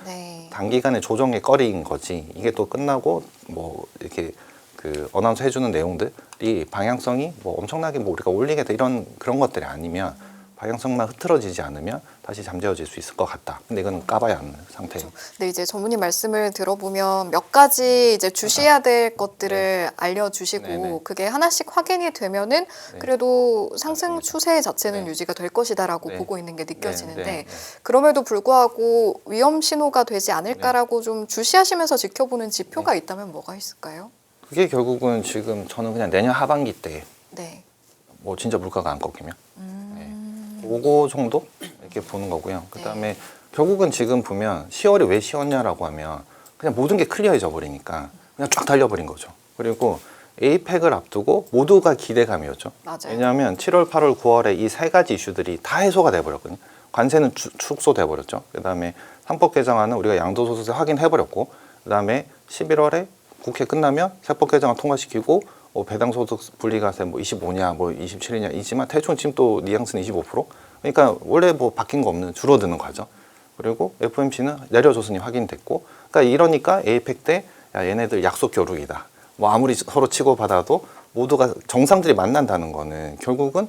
단기간에 조정의 거리인 거지, 이게 또 끝나고 뭐 이렇게 그 어나운스 해주는 내용들이 방향성이 뭐 엄청나게 뭐 우리가 올리겠다 이런 그런 것들이 아니면, 방향성만 흐트러지지 않으면 다시 잠재워질 수 있을 것 같다. 근데 이건 까봐야 하는 상태예요. 네, 이제 전문님 말씀을 들어보면 몇 가지 이제 주시해야 될 것들을 알려주시고, 그게 하나씩 확인이 되면은 그래도 상승 추세 자체는 유지가 될 것이다라고 보고 있는 게 느껴지는데, 그럼에도 불구하고 위험 신호가 되지 않을까라고 좀 주시하시면서 지켜보는 지표가 있다면 뭐가 있을까요? 그게 결국은 지금 저는 그냥 내년 하반기 때 뭐 진짜 물가가 안 꺾이면 그거 정도 이렇게 보는 거고요. 그다음에 결국은 지금 보면 10월이 왜 쉬웠냐라고 하면 그냥 모든 게 클리어해져 버리니까 그냥 쫙 달려버린 거죠. 그리고 에이펙을 앞두고 모두가 기대감이었죠. 왜냐하면 7월, 8월, 9월에 이 세 가지 이슈들이 다 해소가 돼버렸거든요. 관세는 축소돼 버렸죠. 그다음에 상법 개정안은 우리가 양도소득세 확인해버렸고, 그다음에 11월에 국회 끝나면 세법 개정안 통과시키고, 배당소득 분리과세 뭐 25냐 뭐 27이냐 이지만 대충 지금 또 뉘앙스는 25%. 그러니까 원래 뭐 바뀐 거 없는 줄어드는 과정. 그리고 FOMC는 내려줬으니 확인됐고, 그러니까 이러니까 에이펙 때 야, 얘네들 약속 겨루기다. 뭐 아무리 서로 치고받아도 모두가 정상들이 만난다는 거는 결국은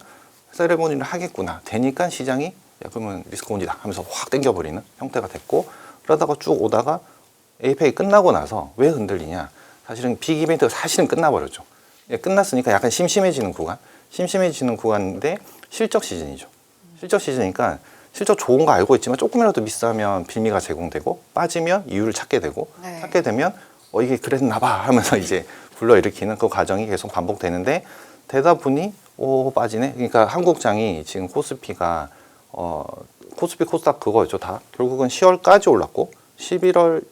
세레모니를 하겠구나. 되니까 시장이 야 그러면 리스크 온이다 하면서 확 땡겨버리는 형태가 됐고, 그러다가 쭉 오다가 에이펙이 끝나고 나서 왜 흔들리냐. 사실은 빅 이벤트가 사실은 끝나버렸죠. 끝났으니까 약간 심심해지는 구간인데 실적 시즌이죠. 실적 시즌이니까 실적 좋은 거 알고 있지만 조금이라도 미스하면 빌미가 제공되고, 빠지면 이유를 찾게 되고, 찾게 되면 이게 그랬나 봐 하면서 이제 불러일으키는 그 과정이 계속 반복되는데, 되다 보니 빠지네. 그러니까 한국장이 지금 코스피가 코스피 코스닥 그거였죠. 다 결국은 10월까지 올랐고 11월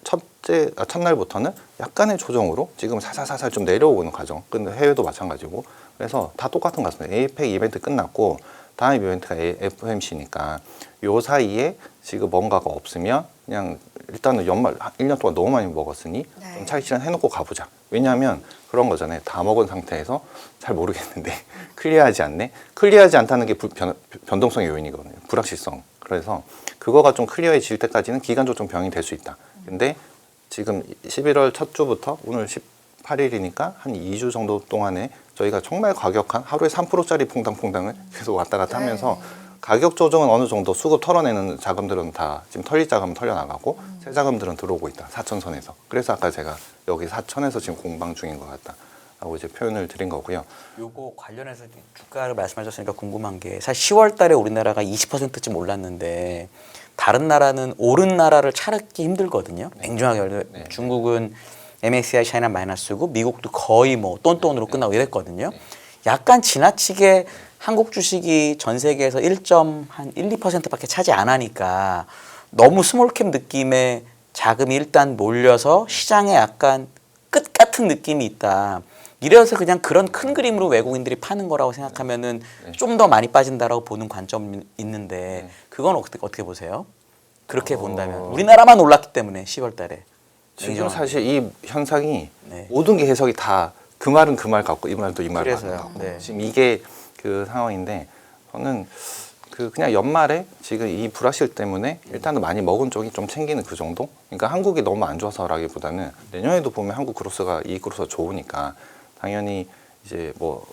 첫날부터는 약간의 조정으로 지금 살살살살 좀 내려오는 과정. 근데 해외도 마찬가지고. 그래서 다 똑같은 것 같습니다. 에이펙 이벤트 끝났고 다음 이벤트가 FOMC니까 요 사이에 지금 뭔가가 없으면 그냥 일단은 연말 1년 동안 너무 많이 먹었으니 좀 차익 실현 해놓고 가보자. 왜냐하면 그런 거잖아요. 다 먹은 상태에서 잘 모르겠는데 클리어하지 않네. 클리어하지 않다는 게 변동성의 요인이거든요. 불확실성. 그래서 그거가 좀 클리어해질 때까지는 기간적 좀 병이 될 수 있다. 근데 지금 11월 첫 주부터 오늘 18일이니까 한 2주 정도 동안에 저희가 정말 과격한 하루에 3%짜리 퐁당퐁당을 계속 왔다 갔다 하면서 가격 조정은 어느 정도 수급 털어내는 자금들은 다 지금 털릴 자금은 털려나가고 새 자금들은 들어오고 있다. 4천선에서. 그래서 아까 제가 여기 4천에서 지금 공방 중인 것 같다. 라고 이제 표현을 드린 거고요. 요거 관련해서 주가를 말씀하셨으니까 궁금한 게, 사실 10월 달에 우리나라가 20%쯤 올랐는데 다른 나라는 오른 나라를 찾기 힘들거든요. 냉정하게 말하면 중국은 MSCI 차이나 마이너스고 미국도 거의 뭐 똔똔으로 끝나고 이랬거든요. 약간 지나치게 한국 주식이 전 세계에서 1.2%밖에 차지 안 하니까 너무 스몰캡 느낌의 자금이 일단 몰려서 시장에 약간 끝 같은 느낌이 있다. 이래서 그냥 그런 큰 그림으로 외국인들이 파는 거라고 생각하면은 좀 더 많이 빠진다라고 보는 관점이 있는데 그건 어떻게 보세요? 그렇게 본다면 우리나라만 올랐기 때문에 10월 달에 지금 사실 이 현상이 네. 모든 게 해석이 다 그 말은 그 말 같고 이 말은 또 이 말 그래서요. 같고 네. 지금 이게 그 상황인데 저는 그냥 연말에 지금 이 불확실 때문에 일단은 많이 먹은 쪽이 좀 챙기는 그 정도. 그러니까 한국이 너무 안 좋아서라기보다는 내년에도 보면 한국 그로스가 이익 그로스가 좋으니까 당연히 이제 뭐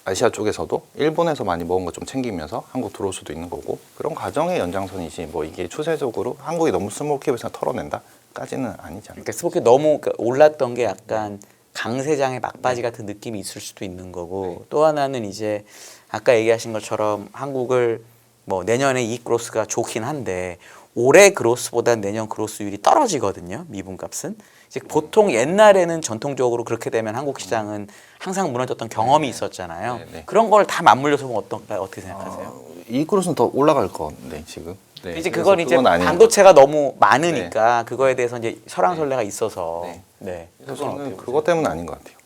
아시아 쪽에서도 일본에서 많이 먹은 거 좀 챙기면서 한국 들어올 수도 있는 거고 그런 과정의 연장선이지 뭐 이게 추세적으로 한국이 너무 스몰캡에서 털어낸다까지는 아니지 않을까. 그러니까 스포츠 너무 올랐던 게 약간 강세장의 막바지 같은 느낌이 있을 수도 있는 거고 또 하나는 이제 아까 얘기하신 것처럼 한국을 뭐 내년에 이익 그로스가 좋긴 한데 올해 그로스보다 내년 그로스율이 떨어지거든요. 미분값은. 이제 보통 옛날에는 전통적으로 그렇게 되면 한국 시장은 항상 무너졌던 경험이 있었잖아요. 네. 그런 걸 다 맞물려서 보면 어떻게 생각하세요? 이익 그로스는 더 올라갈 건데 지금. 네, 이제 그래서 그건 이제 그건 아닌 반도체가 너무 많으니까 그거에 대해서 이제 설왕설래가 있어서 네. 네. 그래서 그건 저는 어떻게 그것 때문은 아닌 것 같아요.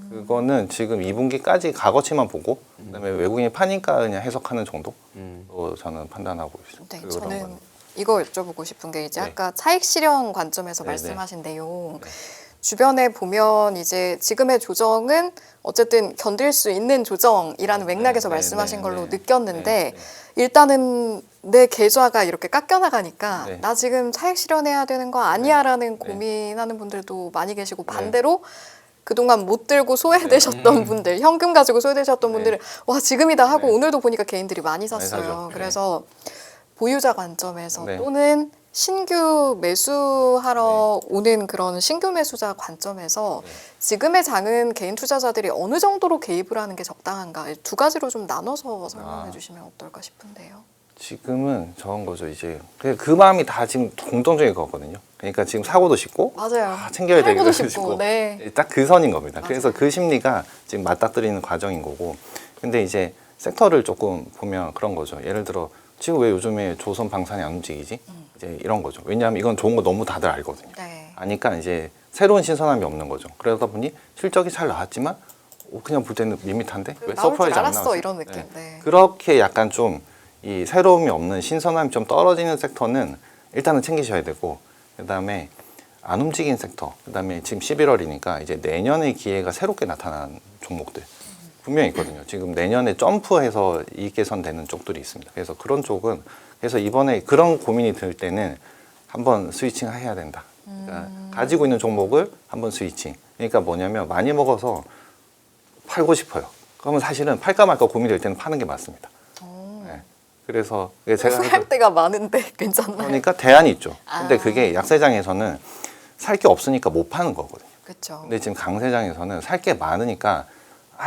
그거는 지금 2분기까지 값어치만 보고 그다음에 외국인이 파니까 그냥 해석하는 정도로 저는 판단하고 있습니다. 네, 그런 저는 거는. 이거 여쭤보고 싶은 게 이제 네. 아까 차익 실현 관점에서 네, 말씀하신 내용 주변에 보면 이제 지금의 조정은 어쨌든 견딜 수 있는 조정이라는 맥락에서 네, 말씀하신 네, 걸로 네. 느꼈는데 네, 네. 일단은 내 계좌가 이렇게 깎여 나가니까 네. 나 지금 차익 실현해야 되는 거 아니야라는 고민하는 분들도 많이 계시고 반대로 그동안 못 들고 소외되셨던 분들, 현금 가지고 소외되셨던 네. 분들은 와 지금이다 하고 네. 오늘도 보니까 개인들이 많이 많이 샀어요. 사죠. 네. 그래서 보유자 관점에서 네. 또는 신규 매수하러 오는 그런 신규 매수자 관점에서 지금의 장은 개인 투자자들이 어느 정도로 개입을 하는 게 적당한가 두 가지로 좀 나눠서 설명해 주시면 어떨까 싶은데요. 지금은 저런 거죠. 이제 그 마음이 다 지금 공통적인 거거든요. 그러니까 지금 사고도 싶고 맞아요. 챙겨야 되기도 팔고도 싶고, 싶고 네. 딱 그 선인 겁니다. 맞아요. 그래서 그 심리가 지금 맞닥뜨리는 과정인 거고 근데 이제 섹터를 조금 보면 그런 거죠. 예를 들어 지금 왜 요즘에 조선 방산이 안 움직이지? 이제 이런 거죠. 왜냐하면 이건 좋은 거 너무 다들 알거든요. 네. 아니까 이제 새로운 신선함이 없는 거죠. 그러다 보니 실적이 잘 나왔지만 그냥 볼 때는 밋밋한데 왜 나올 줄 서프라이즈 안 알았어 나왔지? 이런 느낌. 네. 그렇게 약간 좀 이 새로움이 없는 신선함이 좀 떨어지는 섹터는 일단은 챙기셔야 되고 그다음에 안 움직인 섹터 그다음에 지금 11월이니까 이제 내년의 기회가 새롭게 나타난 종목들 분명히 있거든요. 지금 내년에 점프해서 이익 개선되는 쪽들이 있습니다. 그래서 그런 쪽은 그래서 이번에 그런 고민이 들 때는 한번 스위칭 해야 된다. 그러니까 가지고 있는 종목을 한번 스위칭. 그러니까 뭐냐면 많이 먹어서 팔고 싶어요. 그러면 사실은 팔까 말까 고민될 때는 파는 게 맞습니다. 네. 그래서 제가 할 때가 많은데 괜찮나요? 그러니까 대안이 있죠. 근데 아. 그게 약세장에서는 살 게 없으니까 못 파는 거거든요. 그렇죠. 근데 지금 강세장에서는 살 게 많으니까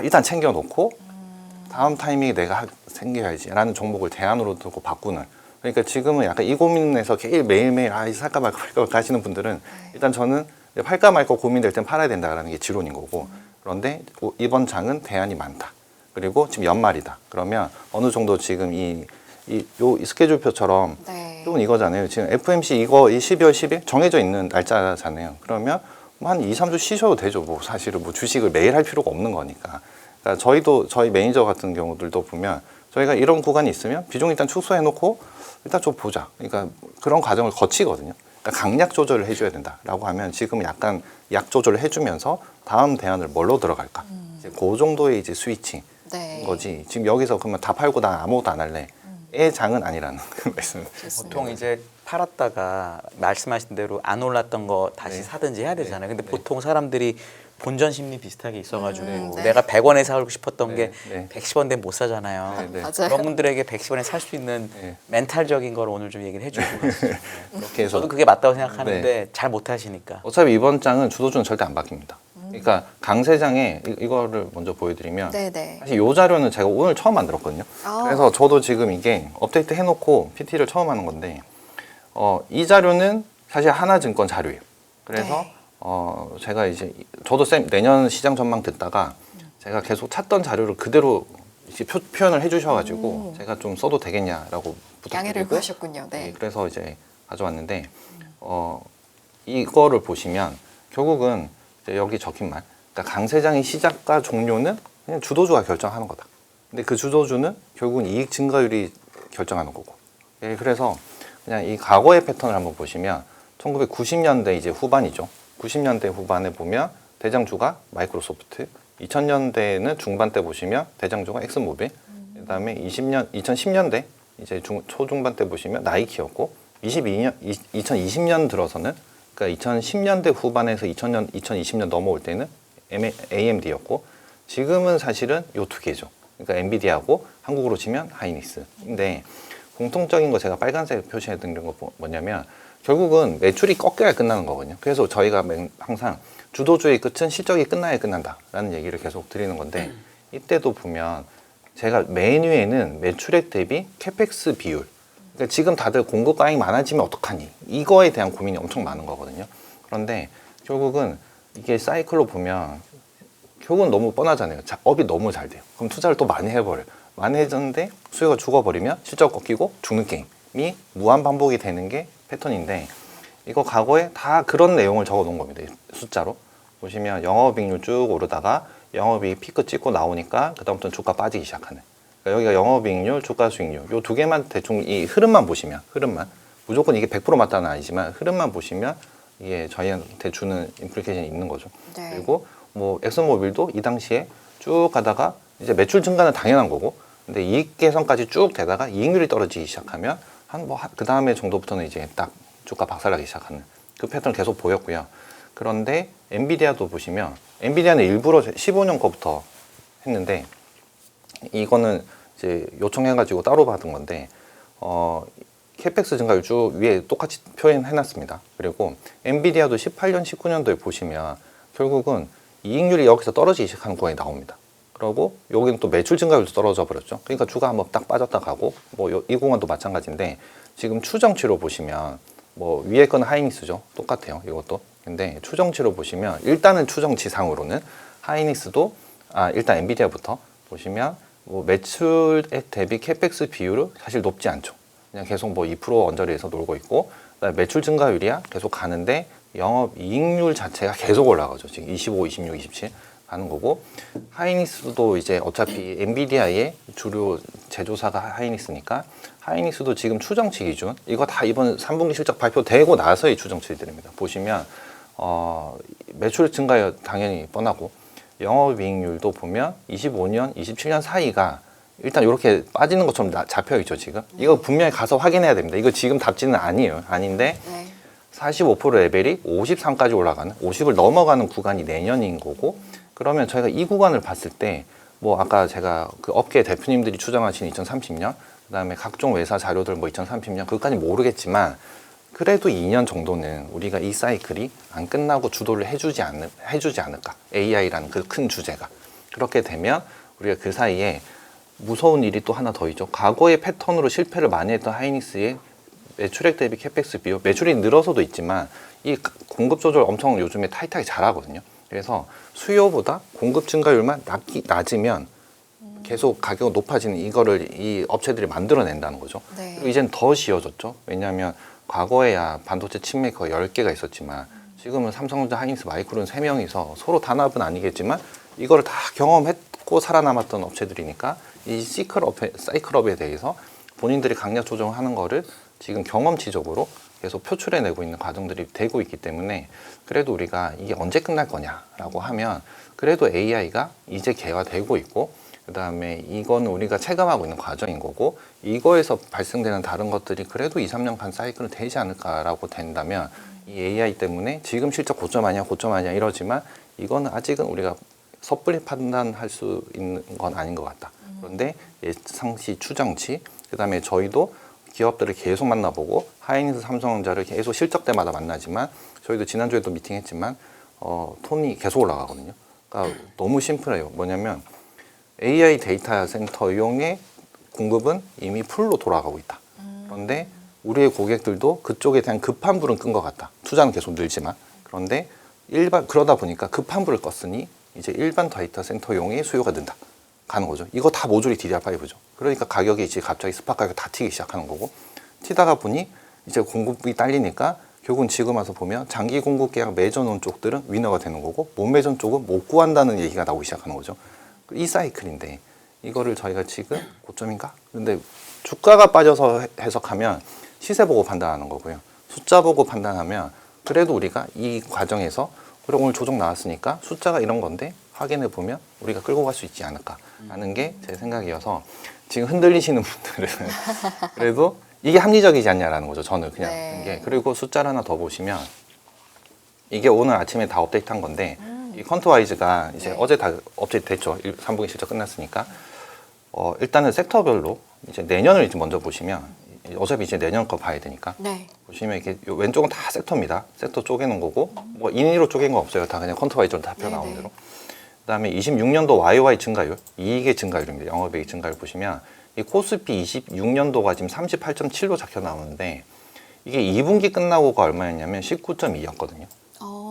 일단 챙겨놓고 다음 타이밍에 내가 챙겨야지라는 종목을 대안으로 두고 바꾸는. 그러니까 지금은 약간 이 고민에서 매일매일 이 살까 말까 하시는 분들은 일단 저는 팔까 말까 고민될 땐 팔아야 된다라는 게 지론인 거고 그런데 이번 장은 대안이 많다. 그리고 지금 연말이다. 그러면 어느 정도 지금 이 스케줄표처럼 네. 또 이거잖아요. 지금 FMC 이거 이 12월 10일 정해져 있는 날짜잖아요. 그러면 뭐 한 2, 3주 쉬셔도 되죠. 뭐 사실은 뭐 주식을 매일 할 필요가 없는 거니까. 그러니까 저희 매니저 같은 경우들도 보면 저희가 이런 구간이 있으면 비중 일단 축소해 놓고 일단 좀 보자. 그러니까 그런 과정을 거치거든요. 그러니까 강약 조절을 해줘야 된다라고 하면 지금 약간 약 조절을 해주면서 다음 대안을 뭘로 들어갈까? 이제 그 정도의 이제 스위칭. 네. 거지. 지금 여기서 그러면 다 팔고 나 아무것도 안 할래. 의 장은 아니라는 그 말씀. 보통 이제 팔았다가 말씀하신 대로 안 올랐던 거 다시 네. 사든지 해야 되잖아요. 근데 보통 사람들이 본전 심리 비슷하게 있어가지고 네. 내가 100원에 사고 싶었던 네, 게 네. 110원 되면 못 사잖아요. 네, 네. 맞아요. 그런 분들에게 110원에 살 수 있는 네. 멘탈적인 걸 오늘 좀 얘기를 해주고 그렇게 해서 저도 그게 맞다고 생각하는데 잘 못하시니까. 어차피 이번 장은 주도주는 절대 안 바뀝니다. 그러니까 강세장에 이거를 먼저 보여드리면 네네. 사실 이 자료는 제가 오늘 처음 만들었거든요. 아. 그래서 저도 지금 이게 업데이트 해놓고 PT를 처음 하는 건데 이 자료는 사실 하나증권 자료예요. 그래서 네. 제가 이제 저도 내년 시장 전망 듣다가 제가 계속 찾던 자료를 그대로 이제 표현을 해주셔가지고 제가 좀 써도 되겠냐라고 양해를 부탁드리고 구하셨군요. 네. 그래서 이제 가져왔는데 이거를 보시면 결국은 이제 여기 적힌 말 그러니까 강세장의 시작과 종료는 그냥 주도주가 결정하는 거다. 근데 그 주도주는 결국은 이익 증가율이 결정하는 거고. 예, 그래서 그냥 이 과거의 패턴을 한번 보시면 1990년대 이제 후반이죠. 90년대 후반에 보면 대장주가 마이크로소프트, 2000년대는 중반 때 보시면 대장주가 엑슨모빌, 그다음에 2010년대 이제 초중반 때 보시면 나이키였고 2020년 들어서는 그러니까 2010년대 후반에서 2020년 넘어올 때는 AMD였고 지금은 사실은 요 두 개죠. 그러니까 엔비디아하고 한국으로 치면 하이닉스인데 공통적인 거 제가 빨간색 표시해 드린 거 뭐냐면 결국은 매출이 꺾여야 끝나는 거거든요. 그래서 저희가 항상 주도주의 끝은 실적이 끝나야 끝난다라는 얘기를 계속 드리는 건데 이때도 보면 제가 맨 위에는 매출액 대비 캐펙스 비율. 그러니까 지금 다들 공급 과잉이 많아지면 어떡하니? 이거에 대한 고민이 엄청 많은 거거든요. 그런데 결국은 이게 사이클로 보면 결국은 너무 뻔하잖아요. 업이 너무 잘 돼요. 그럼 투자를 또 많이 해버려요. 많이 해줬는데 수요가 죽어버리면 실적 꺾이고 죽는 게임이 무한 반복이 되는 게 패턴인데 이거 과거에 다 그런 내용을 적어 놓은 겁니다. 숫자로. 보시면 영업이익률 쭉 오르다가 영업이익 피크 찍고 나오니까 그다음부터는 주가 빠지기 시작하는. 그러니까 여기가 영업이익률, 주가 수익률 요 두 개만 대충 이 흐름만 보시면 흐름만 무조건 이게 100% 맞다는 아니지만 흐름만 보시면 이게 저희한테 주는 임플리케이션이 있는 거죠. 네. 그리고 뭐 엑슨모빌도 이 당시에 쭉 가다가 이제 매출 증가는 당연한 거고 근데 이익 개선까지 쭉 되다가 이익률이 떨어지기 시작하면 한 뭐 그 다음에 정도부터는 이제 딱 주가 박살나기 시작하는 그 패턴을 계속 보였고요. 그런데 엔비디아도 보시면 엔비디아는 일부러 15년 거부터 했는데 이거는 이제 요청해가지고 따로 받은 건데 캐펙스 증가율 쭉 위에 똑같이 표현해놨습니다. 그리고 엔비디아도 18년, 19년도에 보시면 결국은 이익률이 여기서 떨어지기 시작하는 구간이 나옵니다. 그리고 여기는 또 매출 증가율도 떨어져 버렸죠. 그러니까 주가 한번 딱 빠졌다 가고 뭐 이 구간도 마찬가지인데 지금 추정치로 보시면 뭐 위에 거는 하이닉스죠. 똑같아요. 이것도. 근데 추정치로 보시면 일단은 추정치상으로는 하이닉스도 일단 엔비디아부터 보시면 뭐 매출액 대비 캐펙스 비율은 사실 높지 않죠. 그냥 계속 뭐 2% 언저리에서 놀고 있고 그다음에 매출 증가율이야 계속 가는데 영업 이익률 자체가 계속 올라가죠. 지금 25, 26, 27 가는 거고 하이닉스도 이제 어차피 엔비디아의 주류 제조사가 하이닉스니까 하이닉스도 지금 추정치 기준 이거 다 이번 3분기 실적 발표되고 나서의 추정치들입니다. 보시면 매출 증가율 당연히 뻔하고 영업이익률도 보면 25년, 27년 사이가 일단 이렇게 빠지는 것처럼 잡혀 있죠 지금. 이거 분명히 가서 확인해야 됩니다. 이거 지금 답지는 아니에요. 아닌데 네. 45% 레벨이 53까지 올라가는 50을 넘어가는 구간이 내년인 거고 그러면 저희가 이 구간을 봤을 때 뭐 아까 제가 그 업계 대표님들이 추정하신 2030년 그다음에 각종 외사 자료들 뭐 2030년 그것까지 모르겠지만 그래도 2년 정도는 우리가 이 사이클이 안 끝나고 주도를 해주지 않을까. AI라는 그 큰 주제가. 그렇게 되면 우리가 그 사이에 무서운 일이 또 하나 더 있죠. 과거의 패턴으로 실패를 많이 했던 하이닉스의 매출액 대비 캐펙스 비율, 매출이 늘어서도 있지만 이 공급 조절 엄청 요즘에 타이트하게 잘하거든요. 그래서 수요보다 공급 증가율만 낮으면 계속 가격이 높아지는 이거를 이 업체들이 만들어낸다는 거죠. 네. 그리고 이제는 더 쉬워졌죠. 왜냐하면 과거에야 반도체 칩메이커가 10개가 있었지만 지금은 삼성전자, 하이닉스, 마이크론 3명이서 서로 단합은 아니겠지만 이거를 다 경험했고 살아남았던 업체들이니까 이 사이클업에 대해서 본인들이 강약 조정하는 거를 지금 경험치적으로 계속 표출해내고 있는 과정들이 되고 있기 때문에 그래도 우리가 이게 언제 끝날 거냐라고 하면 그래도 AI가 이제 개화되고 있고 그 다음에 이건 우리가 체감하고 있는 과정인 거고 이거에서 발생되는 다른 것들이 그래도 2, 3년간 사이클은 되지 않을까라고 된다면 이 AI 때문에 지금 실적 고점 아니야 이러지만 이거는 아직은 우리가 섣불리 판단할 수 있는 건 아닌 것 같다. 그런데 예상시 추정치 그 다음에 저희도 기업들을 계속 만나보고 하이닉스, 삼성전자를 계속 실적 때마다 만나지만 저희도 지난주에도 미팅했지만 톤이 계속 올라가거든요. 그러니까 너무 심플해요. 뭐냐면 AI 데이터 센터용의 공급은 이미 풀로 돌아가고 있다. 그런데 우리의 고객들도 그쪽에 대한 급한 불은 끈 것 같다. 투자는 계속 늘지만. 그런데 그러다 보니까 급한 불을 껐으니 이제 일반 데이터 센터용의 수요가 는다. 가는 거죠. 이거 다 모듈이 DDR5죠. 그러니까 가격이 이제 갑자기 스팟 가격 다 튀기 시작하는 거고 튀다가 보니 이제 공급이 딸리니까 결국은 지금 와서 보면 장기 공급 계약 맺어놓은 쪽들은 위너가 되는 거고 못 맺은 쪽은 못 구한다는 얘기가 나오기 시작하는 거죠. 이 사이클인데 이거를 저희가 지금 고점인가? 근데 주가가 빠져서 해석하면 시세 보고 판단하는 거고요. 숫자 보고 판단하면 그래도 우리가 이 과정에서 그래 오늘 조정 나왔으니까 숫자가 이런 건데 확인해 보면 우리가 끌고 갈 수 있지 않을까라는 게 제 생각이어서 지금 흔들리시는 분들은 그래도 이게 합리적이지 않냐라는 거죠. 저는 그냥 네. 이게 그리고 숫자를 하나 더 보시면 이게 오늘 아침에 다 업데이트한 건데 이 컨트와이즈가 이제 네. 어제 다 업데이트 됐죠. 3분기 실적 끝났으니까 일단은 섹터별로 이제 내년을 이제 먼저 보시면 어차피 이제 내년 거 봐야 되니까 네. 보시면 이게 요 왼쪽은 다 섹터입니다. 섹터 쪼개는 거고 뭐 인위로 쪼갠 거 없어요. 다 그냥 컨트와이즈로 다 펴 나온 네네. 대로. 그다음에 26년도 YOY 증가율, 이익의 증가율입니다. 영업이익 증가율 보시면 이 코스피 26년도가 지금 38.7로 잡혀 나오는데 이게 2분기 끝나고가 얼마였냐면 19.2였거든요.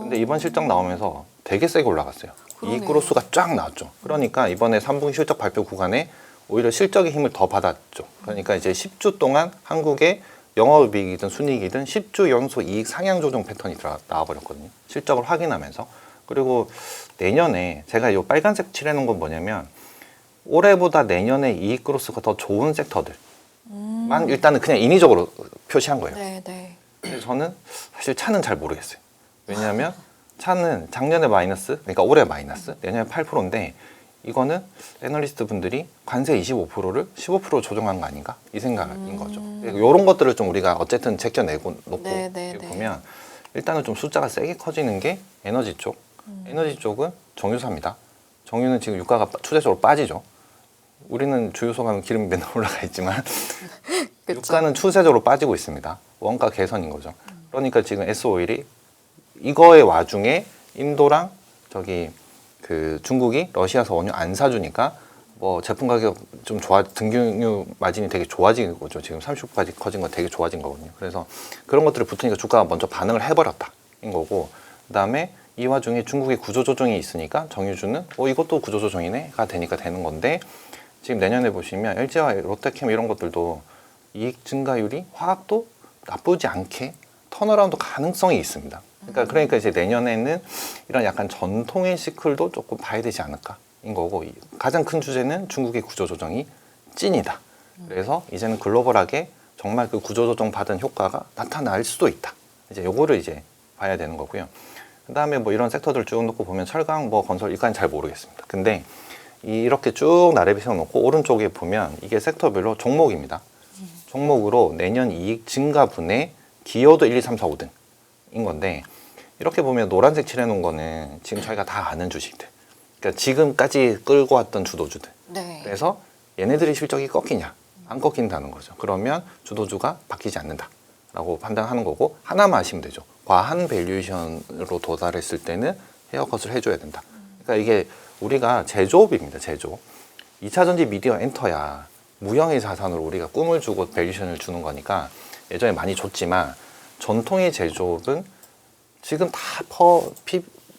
근데 이번 실적 나오면서 되게 세게 올라갔어요. 그러네요. 이익 그로스가 쫙 나왔죠. 그러니까 이번에 3분기 실적 발표 구간에 오히려 실적의 힘을 더 받았죠. 그러니까 이제 10주 동안 한국의 영업이익이든 순이익이든 10주 연속 이익 상향 조정 패턴이 나와버렸거든요. 실적을 확인하면서. 그리고 내년에 제가 이 빨간색 칠해놓은 건 뭐냐면 올해보다 내년에 이익 그로스가 더 좋은 섹터들만 일단은 그냥 인위적으로 표시한 거예요. 네, 네. 근데 저는 사실 차는 잘 모르겠어요. 왜냐하면 차는 작년에 마이너스, 그러니까 올해 마이너스, 내년에 8%인데 이거는 애널리스트 분들이 관세 25%를 15% 조정한 거 아닌가? 이 생각인 거죠. 이런 것들을 좀 우리가 어쨌든 제껴내고 놓고 네, 네, 네. 보면 일단은 좀 숫자가 세게 커지는 게 에너지 쪽. 에너지 쪽은 정유사입니다. 정유는 지금 유가가 추세적으로 빠지죠. 우리는 주유소 가면 기름이 맨날 올라가 있지만 그쵸. 유가는 추세적으로 빠지고 있습니다. 원가 개선인 거죠. 그러니까 지금 S-오일이 이거의 와중에 인도랑 저기 그 중국이 러시아에서 원유 안 사주니까 뭐 제품 가격 좀 등유유 마진이 되게 좋아진 거죠. 지금 30%까지 커진 건 되게 좋아진 거거든요. 그래서 그런 것들이 붙으니까 주가가 먼저 반응을 해버렸다인 거고, 그다음에 이 와중에 중국의 구조조정이 있으니까 정유주는 이것도 구조조정이네가 되니까 되는 건데, 지금 내년에 보시면 LG와 롯데캠 이런 것들도 이익 증가율이 화학도 나쁘지 않게 턴어라운드 가능성이 있습니다. 그러니까 이제 내년에는 이런 약간 전통의 시클도 조금 봐야 되지 않을까인 거고, 가장 큰 주제는 중국의 구조조정이 찐이다. 그래서 이제는 글로벌하게 정말 그 구조조정 받은 효과가 나타날 수도 있다. 이제 요거를 이제 봐야 되는 거고요. 그다음에 뭐 이런 섹터들 쭉 놓고 보면 철강, 뭐 건설 이건 잘 모르겠습니다. 근데 이렇게 쭉 나래비 세워놓고 오른쪽에 보면 이게 섹터별로 종목입니다. 종목으로 내년 이익 증가분의 기여도 1, 2, 3, 4, 5등인 건데, 이렇게 보면 노란색 칠해놓은 거는 지금 저희가 다 아는 주식들. 그러니까 지금까지 끌고 왔던 주도주들. 네. 그래서 얘네들이 실적이 꺾이냐? 안 꺾인다는 거죠. 그러면 주도주가 바뀌지 않는다라고 판단하는 거고, 하나만 아시면 되죠. 과한 밸류에이션으로 도달했을 때는 헤어컷을 해줘야 된다. 그러니까 이게 우리가 제조업입니다. 제조업. 2차전지 미디어 엔터야 무형의 자산으로 우리가 꿈을 주고 밸류에이션을 주는 거니까 예전에 많이 줬지만, 전통의 제조업은 지금 다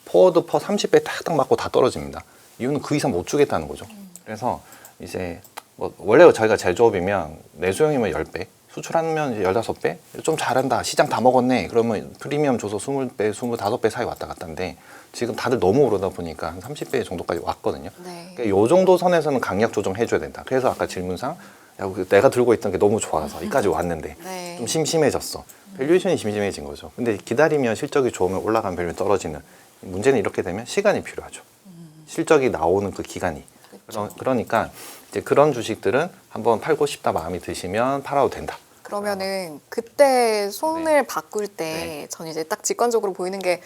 포워드 퍼 30배 탁탁 맞고 다 떨어집니다. 이유는 그 이상 못 주겠다는 거죠. 그래서 이제 뭐 원래 저희가 제조업이면 내수용이면 10배, 수출하면 이제 15배, 좀 잘한다, 시장 다 먹었네, 그러면 프리미엄 줘서 20배, 25배 사이 왔다 갔다인데, 지금 다들 너무 오르다 보니까 한 30배 정도까지 왔거든요. 네. 그러니까 요 정도 선에서는 강약 조정해줘야 된다. 그래서 아까 질문상 내가 들고 있던 게 너무 좋아서 이까지 왔는데 네. 좀 심심해졌어. 밸류에이션이 심심해진 거죠. 근데 기다리면 실적이 좋으면 올라간 밸류는 떨어지는, 문제는 이렇게 되면 시간이 필요하죠. 실적이 나오는 그 기간이. 그러니까 이제 그런 주식들은 한번 팔고 싶다 마음이 드시면 팔아도 된다. 그러면은 그때 손을 바꿀 때 네. 전 이제 딱 직관적으로 보이는 게,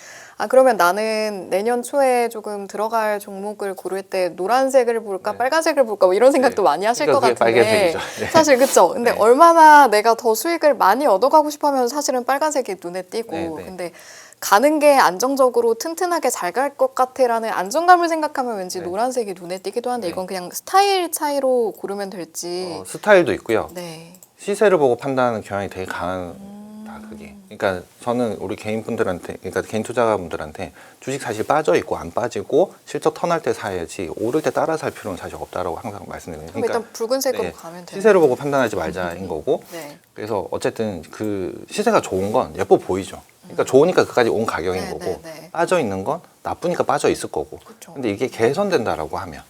그러면 나는 내년 초에 조금 들어갈 종목을 고를 때 노란색을 볼까 네. 빨간색을 볼까 뭐 이런 생각도 네. 많이 하실 그러니까 것 그게 같은데 빨간색이죠. 네. 사실 그쵸. 근데 네. 얼마나 내가 더 수익을 많이 얻어가고 싶으면 사실은 빨간색이 눈에 띄고, 네, 네. 근데 가는 게 안정적으로 튼튼하게 잘 갈 것 같아라는 안정감을 생각하면 왠지 네. 노란색이 눈에 띄기도 한데, 네. 이건 그냥 스타일 차이로 고르면 될지. 스타일도 있고요. 네. 시세를 보고 판단하는 경향이 되게 강하다, 그게. 그러니까 저는 우리 개인분들한테, 그러니까 개인 투자자분들한테 주식 사실 빠져 있고 안 빠지고 실적 턴할 때 사야지 오를 때 따라 살 필요는 사실 없다라고 항상 말씀드려요. 그럼 일단 붉은색으로 가면 돼요. 시세를 보고 판단하지 말자인 거고, 네. 그래서 어쨌든 그 시세가 좋은 건 예뻐 보이죠. 그러니까 좋으니까 그까지 온 가격인 네, 거고 네, 네. 빠져 있는 건 나쁘니까 빠져 있을 거고. 그쵸. 근데 이게 개선된다라고 하면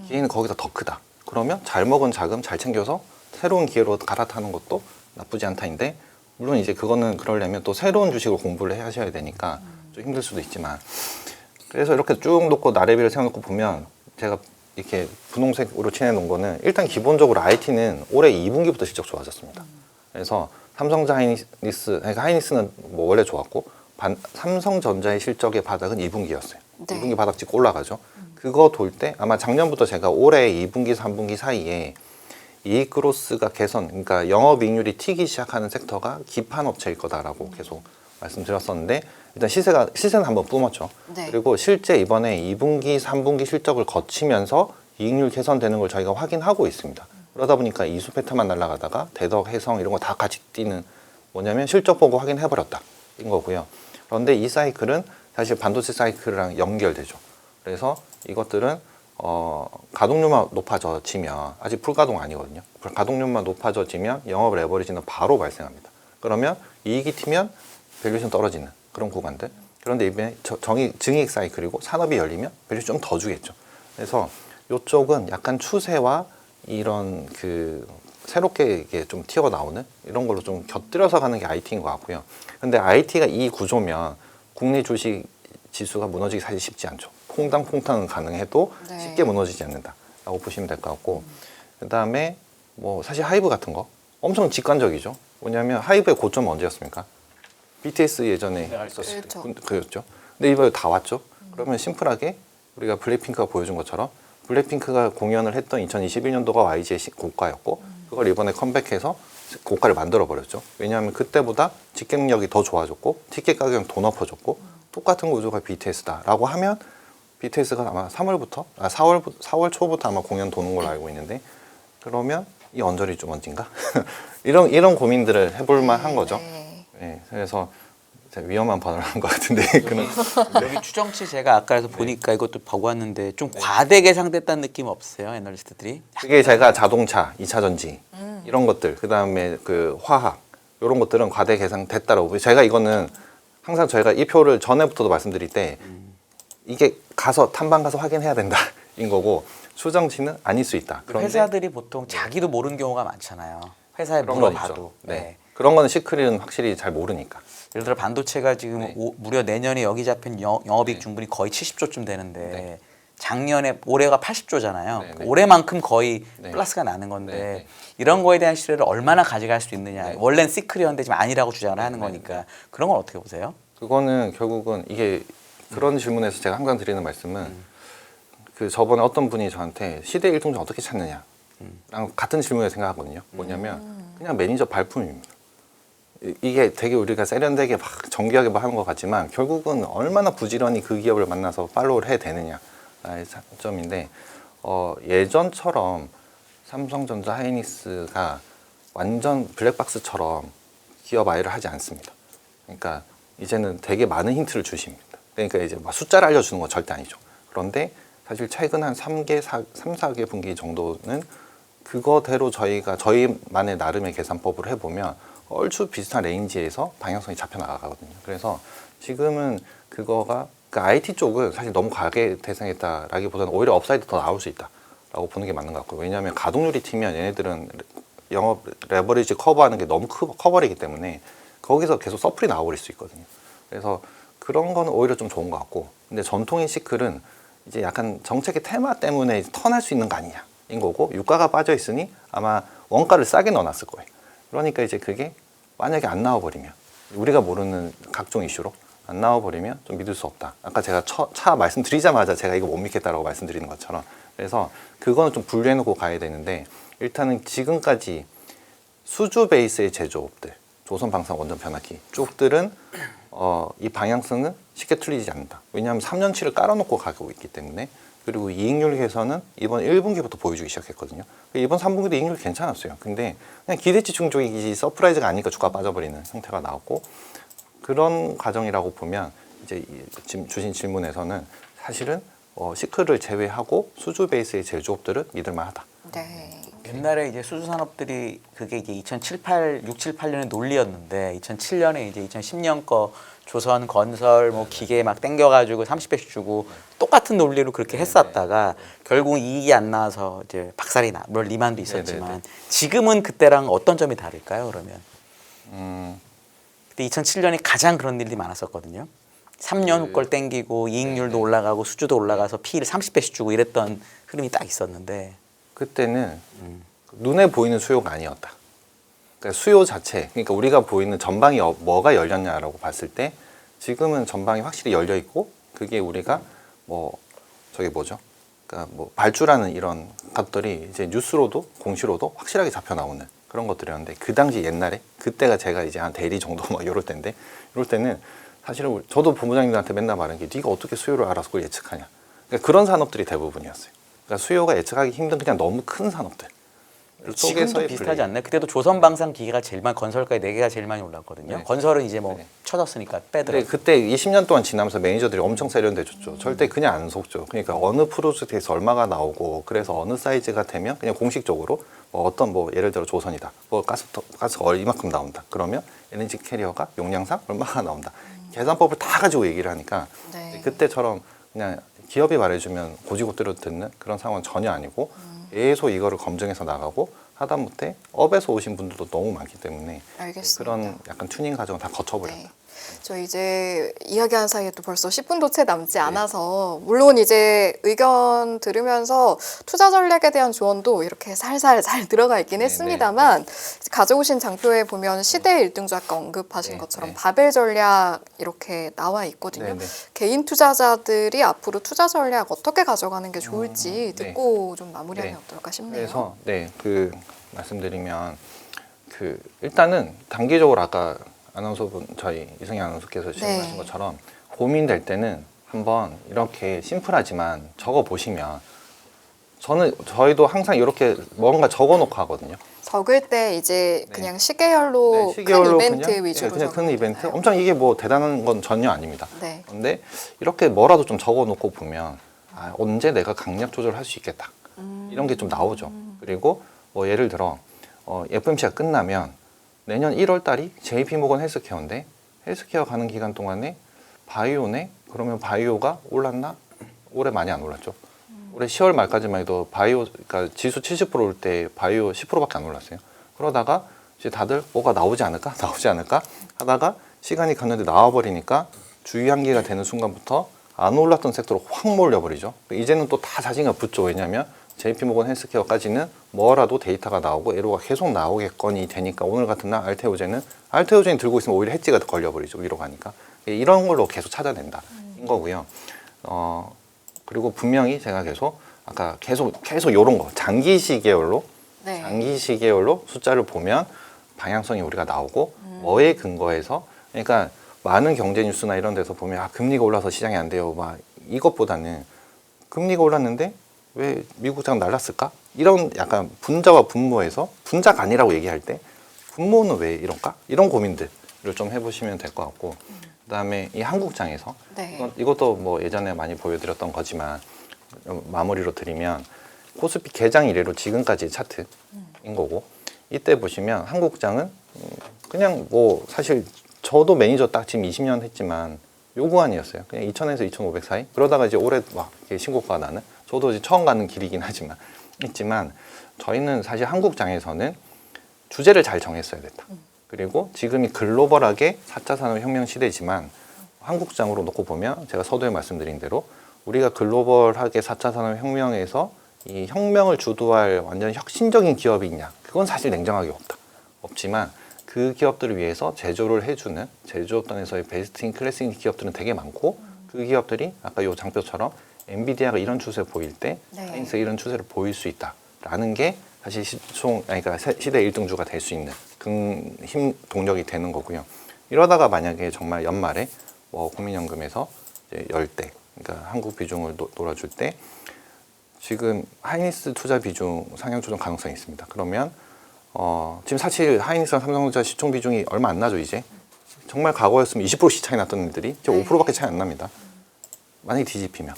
기회는 거기서 더 크다. 그러면 잘 먹은 자금 잘 챙겨서 새로운 기회로 갈아타는 것도 나쁘지 않다인데 물론 이제 그거는 그러려면 또 새로운 주식을 공부를 하셔야 되니까 좀 힘들 수도 있지만 그래서 이렇게 쭉 놓고 나래비를 세워놓고 보면 제가 이렇게 분홍색으로 칠해놓은 거는 일단 기본적으로 IT는 올해 2분기부터 실적 좋아졌습니다. 그래서 삼성전자 하이닉스, 그러니까 하이닉스는 뭐 원래 좋았고 삼성전자의 실적의 바닥은 2분기였어요. 네. 2분기 바닥 찍고 올라가죠. 그거 돌 때 아마 작년부터 제가 올해 2분기, 3분기 사이에 이익 그로스가 개선, 그러니까 영업이익률이 튀기 시작하는 섹터가 기판 업체일 거다라고 계속 말씀드렸었는데 일단 시세는 한번 뿜었죠. 네. 그리고 실제 이번에 2분기, 3분기 실적을 거치면서 이익률 개선되는 걸 저희가 확인하고 있습니다. 그러다 보니까 이수 패턴만 날아가다가 대덕, 해성 이런 거 다 같이 뛰는 뭐냐면 실적 보고 확인해버렸다 인 거고요. 그런데 이 사이클은 사실 반도체 사이클이랑 연결되죠. 그래서 이것들은 가동률만 높아져지면 아직 풀가동 아니거든요. 가동률만 높아져지면 영업 레버리지는 바로 발생합니다. 그러면 이익이 튀면 밸류에이션 떨어지는 그런 구간들. 그런데 이번에 증이익 사이클이고 산업이 열리면 밸류에이션 좀 더 주겠죠. 그래서 이쪽은 약간 추세와 이런 그 새롭게 이게 좀 튀어나오는 이런 걸로 좀 곁들여서 가는 게 IT인 것 같고요. 근데 IT가 이 구조면 국내 주식 지수가 무너지기 사실 쉽지 않죠. 퐁당퐁당은 가능해도 네. 쉽게 무너지지 않는다라고 보시면 될 것 같고 그다음에 뭐 사실 하이브 같은 거 엄청 직관적이죠. 뭐냐면 하이브의 고점은 언제였습니까? BTS 예전에 있었을 때 그였죠. 근데 이번에 다 왔죠. 그러면 심플하게 우리가 블랙핑크가 보여준 것처럼 블랙핑크가 공연을 했던 2021년도가 YG의 고가였고 그걸 이번에 컴백해서 고가를 만들어 버렸죠. 왜냐하면 그때보다 직경력이 더 좋아졌고 티켓 가격은 더 높아졌고 똑같은 구조가 BTS다라고 하면 BTS가 아마 4월 초부터 아마 공연 도는 걸로 알고 있는데 그러면 이 언저리 좀 언젠가? 이런 고민들을 해볼 만한 거죠. 네. 네, 그래서 위험한 번호를 한 것 같은데 그런 여기 추정치 제가 아까에서 보니까 이것도 보고 왔는데 좀 과대 계상됐다는 느낌 없으세요? 애널리스트들이? 그게 제가 자동차, 2차 전지 이런 것들 그다음에 그 화학 이런 것들은 과대 계상됐다라고 제가 이거는 항상 저희가 이 표를 전에부터도 말씀드릴 때 이게 가서 탐방 가서 확인해야 된다인 거고 추정치는 아닐 수 있다. 그런데 회사들이 보통 자기도 모르는 경우가 많잖아요. 회사에 그런 건 물어봐도. 있죠. 네. 그런 거는 시크릿은 확실히 잘 모르니까. 예를 들어 반도체가 지금 네. 무려 내년에 여기 잡힌 영업이익 네. 중분이 거의 70조쯤 되는데 네. 작년에 올해가 80조잖아요. 네, 네. 올해만큼 거의 네. 플러스가 나는 건데 네, 네. 이런 거에 대한 신뢰를 얼마나 가져갈 수 있느냐. 네. 원래는 시크릿인데 지금 아니라고 주장을 하는 네, 거니까 그런 건 어떻게 보세요? 그거는 결국은 이게 그런 질문에서 제가 항상 드리는 말씀은 그 저번에 어떤 분이 저한테 시대 일통장 어떻게 찾느냐랑 같은 질문을 생각하거든요. 뭐냐면 그냥 매니저 발품입니다. 이게 되게 우리가 세련되게 막 정교하게 막 하는 것 같지만 결국은 얼마나 부지런히 그 기업을 만나서 팔로우를 해야 되느냐의 차점인데 예전처럼 삼성전자 하이닉스가 완전 블랙박스처럼 기업 아이를 하지 않습니다. 그러니까 이제는 되게 많은 힌트를 주십니다. 그러니까 이제 막 숫자를 알려주는 건 절대 아니죠. 그런데 사실 최근 한 3, 4개 분기 정도는 그거대로 저희만의 나름의 계산법을 해보면 얼추 비슷한 레인지에서 방향성이 잡혀 나가거든요. 그래서 지금은 그거가 그러니까 IT 쪽은 사실 너무 과하게 대상했다라기보다는 오히려 업사이드 더 나올 수 있다라고 보는 게 맞는 것 같고요. 왜냐하면 가동률이 튀면 얘네들은 영업 레버리지 커버하는 게 너무 커버리기 때문에 거기서 계속 서플이 나와버릴 수 있거든요. 그래서 그런 거는 오히려 좀 좋은 것 같고 근데 전통의 시클은 이제 약간 정책의 테마 때문에 턴할 수 있는 거 아니냐인 거고 유가가 빠져 있으니 아마 원가를 싸게 넣어놨을 거예요. 그러니까 이제 그게 만약에 안 나와버리면 우리가 모르는 각종 이슈로 안 나와버리면 좀 믿을 수 없다. 아까 제가 차 말씀드리자마자 제가 이거 못 믿겠다라고 말씀드리는 것처럼 그래서 그거는 좀 분류해놓고 가야 되는데 일단은 지금까지 수주 베이스의 제조업들 조선방산 원전 변압기 쪽들은 이 방향성은 쉽게 틀리지 않는다. 왜냐하면 3년치를 깔아놓고 가고 있기 때문에 그리고 이익률 개선은 이번 1분기부터 보여주기 시작했거든요. 이번 3분기도 이익률 괜찮았어요. 근데 그냥 기대치 충족이지 서프라이즈가 아니니까 주가 빠져버리는 형태가 나왔고 그런 과정이라고 보면 이제 지금 주신 질문에서는 사실은 시크를 제외하고 수주 베이스의 제조업들은 믿을만하다. 네. 옛날에 이제 수주 산업들이 그게 이제 2007, 8, 6, 7, 8년의 논리였는데 2007년에 이제 2010년 거 조선 건설 뭐 기계 막 땡겨가지고 30배씩 주고 똑같은 논리로 그렇게 했었다가 결국 이익이 안 나와서 이제 박살이 나. 물론 리만도 있었지만 지금은 그때랑 어떤 점이 다를까요? 그러면 그때 2007년이 가장 그런 일이 많았었거든요. 3년 후 걸 땡기고 이익률도 올라가고 수주도 올라가서 P를 30배씩 주고 이랬던 흐름이 딱 있었는데 그때는 눈에 보이는 수요가 아니었다. 그러니까 수요 자체, 그러니까 우리가 보이는 전방이 뭐가 열렸냐라고 봤을 때 지금은 전방이 확실히 열려 있고 그게 우리가 뭐 저게 뭐죠? 그러니까 뭐 발주라는 이런 것들이 이제 뉴스로도 공시로도 확실하게 잡혀 나오는 그런 것들이었는데 그 당시 옛날에 그때가 제가 이제 한 대리 정도 막 이럴 때인데 이럴 때는 사실은 저도 본부장님들한테 맨날 말하는 게 네가 어떻게 수요를 알아서 그걸 예측하냐. 그러니까 그런 산업들이 대부분이었어요. 그러니까 수요가 예측하기 힘든 그냥 너무 큰 산업들. 지금도 비슷하지 않나요? 그때도 조선방산 기계가 제일 많이 건설가에 4개가 제일 많이 올랐거든요. 네. 건설은 이제 뭐 네. 쳐졌으니까 빼더라고요. 그때 20년 동안 지나면서 매니저들이 엄청 세련돼졌죠. 절대 그냥 안 속죠. 그러니까 어느 프로젝트에서 얼마가 나오고 그래서 어느 사이즈가 되면 그냥 공식적으로 뭐 어떤 뭐 예를 들어 조선이다. 뭐 가스가 이만큼 나온다. 그러면 LNG 캐리어가 용량상 얼마가 나온다. 계산법을 다 가지고 얘기를 하니까 네. 그때처럼 그냥 기업이 말해주면 고지고대로 듣는 그런 상황은 전혀 아니고 계속 이거를 검증해서 나가고 하다못해 업에서 오신 분들도 너무 많기 때문에 알겠습니다. 그런 약간 튜닝 과정을 다 거쳐버렸다. 네. 저 이제 이야기한 사이에 또 벌써 10분도 채 남지 않아서 물론 이제 의견 들으면서 투자 전략에 대한 조언도 이렇게 살살 잘 들어가 있긴 했습니다만 가져오신 장표에 보면 시대 1등주 아까 언급하신 것처럼 바벨 전략 이렇게 나와 있거든요. 개인 투자자들이 앞으로 투자 전략 어떻게 가져가는 게 좋을지 듣고 좀 마무리하면 어떨까 싶네요. 그래서 그 말씀드리면 일단은 단기적으로 아까 아나운서분 저희 이승희 아나운서께서 질문하신 것처럼 고민될 때는 한번 이렇게 심플하지만 적어 보시면 저희도 항상 이렇게 뭔가 적어 놓고 하거든요. 적을 때 이제 그냥 시계열로 큰 이벤트 위주로 그냥 큰 이벤트 적으면 엄청 이게 뭐 대단한 건 전혀 아닙니다. 네. 그런데 이렇게 뭐라도 좀 적어 놓고 보면 언제 내가 강약 조절할 수 있겠다 이런 게 좀 나오죠. 그리고 뭐 예를 들어 FMC가 끝나면 내년 1월 달이 JP모건 헬스케어인데 헬스케어 가는 기간 동안에 바이오네? 그러면 바이오가 올랐나? 올해 많이 안 올랐죠. 올해 10월 말까지만 해도 바이오, 그러니까 지수 70% 올 때 바이오 10%밖에 안 올랐어요. 그러다가 이제 다들 뭐가 나오지 않을까? 나오지 않을까? 하다가 시간이 갔는데 나와버리니까 주의 한계가 되는 순간부터 안 올랐던 섹터로 확 몰려버리죠. 이제는 또 다 자신감 붙죠. 왜냐하면 JP모건 헬스케어까지는 뭐라도 데이터가 나오고 에로가 계속 나오겠거니 되니까 오늘 같은 날 알테오젠이 들고 있으면 오히려 해지가 걸려버리죠. 위로 가니까. 이런 걸로 계속 찾아낸다인 거고요. 그리고 분명히 제가 아까 계속 이런 거 장기 시계열로 숫자를 보면 방향성이 우리가 나오고 뭐에 근거해서 그러니까 많은 경제 뉴스나 이런 데서 보면 금리가 올라서 시장이 안 돼요. 막 이것보다는 금리가 올랐는데 왜 미국 장 날랐을까? 이런 약간 분자와 분모에서 분자가 아니라고 얘기할 때 분모는 왜 이럴까? 이런 고민들을 좀 해보시면 될 것 같고 그다음에 이 한국장에서 이것도 뭐 예전에 많이 보여드렸던 거지만 마무리로 드리면 코스피 개장 이래로 지금까지 차트인 거고 이때 보시면 한국장은 그냥 뭐 사실 저도 매니저 딱 지금 20년 했지만 요구안이었어요. 그냥 2,000에서 2,500 사이. 그러다가 이제 올해 막 신고가 나는 저도 이제 처음 가는 길이긴 있지만 저희는 사실 한국장에서는 주제를 잘 정했어야 됐다. 그리고 지금이 글로벌하게 4차 산업혁명 시대지만 한국장으로 놓고 보면 제가 서두에 말씀드린 대로 우리가 글로벌하게 4차 산업혁명에서 이 혁명을 주도할 완전 혁신적인 기업이 있냐? 그건 사실 냉정하게 없지만 그 기업들을 위해서 제조를 해주는 제조업단에서의 베스트 인 클래스인 기업들은 되게 많고 그 기업들이 아까 요 장표처럼 엔비디아가 이런 추세 보일 때 하이닉스가 이런 추세를 보일 수 있다라는 게 사실 그러니까 시대 1등주가 될 수 있는 힘 동력이 되는 거고요. 이러다가 만약에 정말 연말에 뭐 국민연금에서 이제 10대 그러니까 한국 비중을 놀아줄 때 지금 하이닉스 투자 비중 상향 조정 가능성이 있습니다. 그러면 지금 사실 하이닉스랑 삼성전자 시총 비중이 얼마 안 나죠 이제. 정말 과거였으면 20%씩 차이 났던 애들이 이제 5%밖에 차이 안 납니다. 만약에 뒤집히면.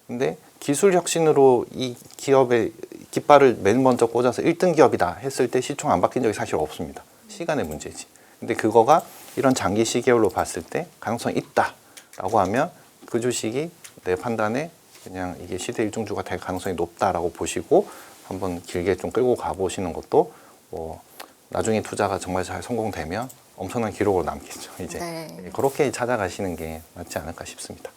근데 기술 혁신으로 이 기업의 깃발을 맨 먼저 꽂아서 1등 기업이다 했을 때 시총 안 바뀐 적이 사실 없습니다. 시간의 문제지. 근데 그거가 이런 장기 시계열로 봤을 때 가능성이 있다라고 하면 그 주식이 내 판단에 그냥 이게 시대 일중주가 될 가능성이 높다라고 보시고 한번 길게 좀 끌고 가보시는 것도 뭐 나중에 투자가 정말 잘 성공되면 엄청난 기록으로 남겠죠. 이제 네. 그렇게 찾아가시는 게 맞지 않을까 싶습니다.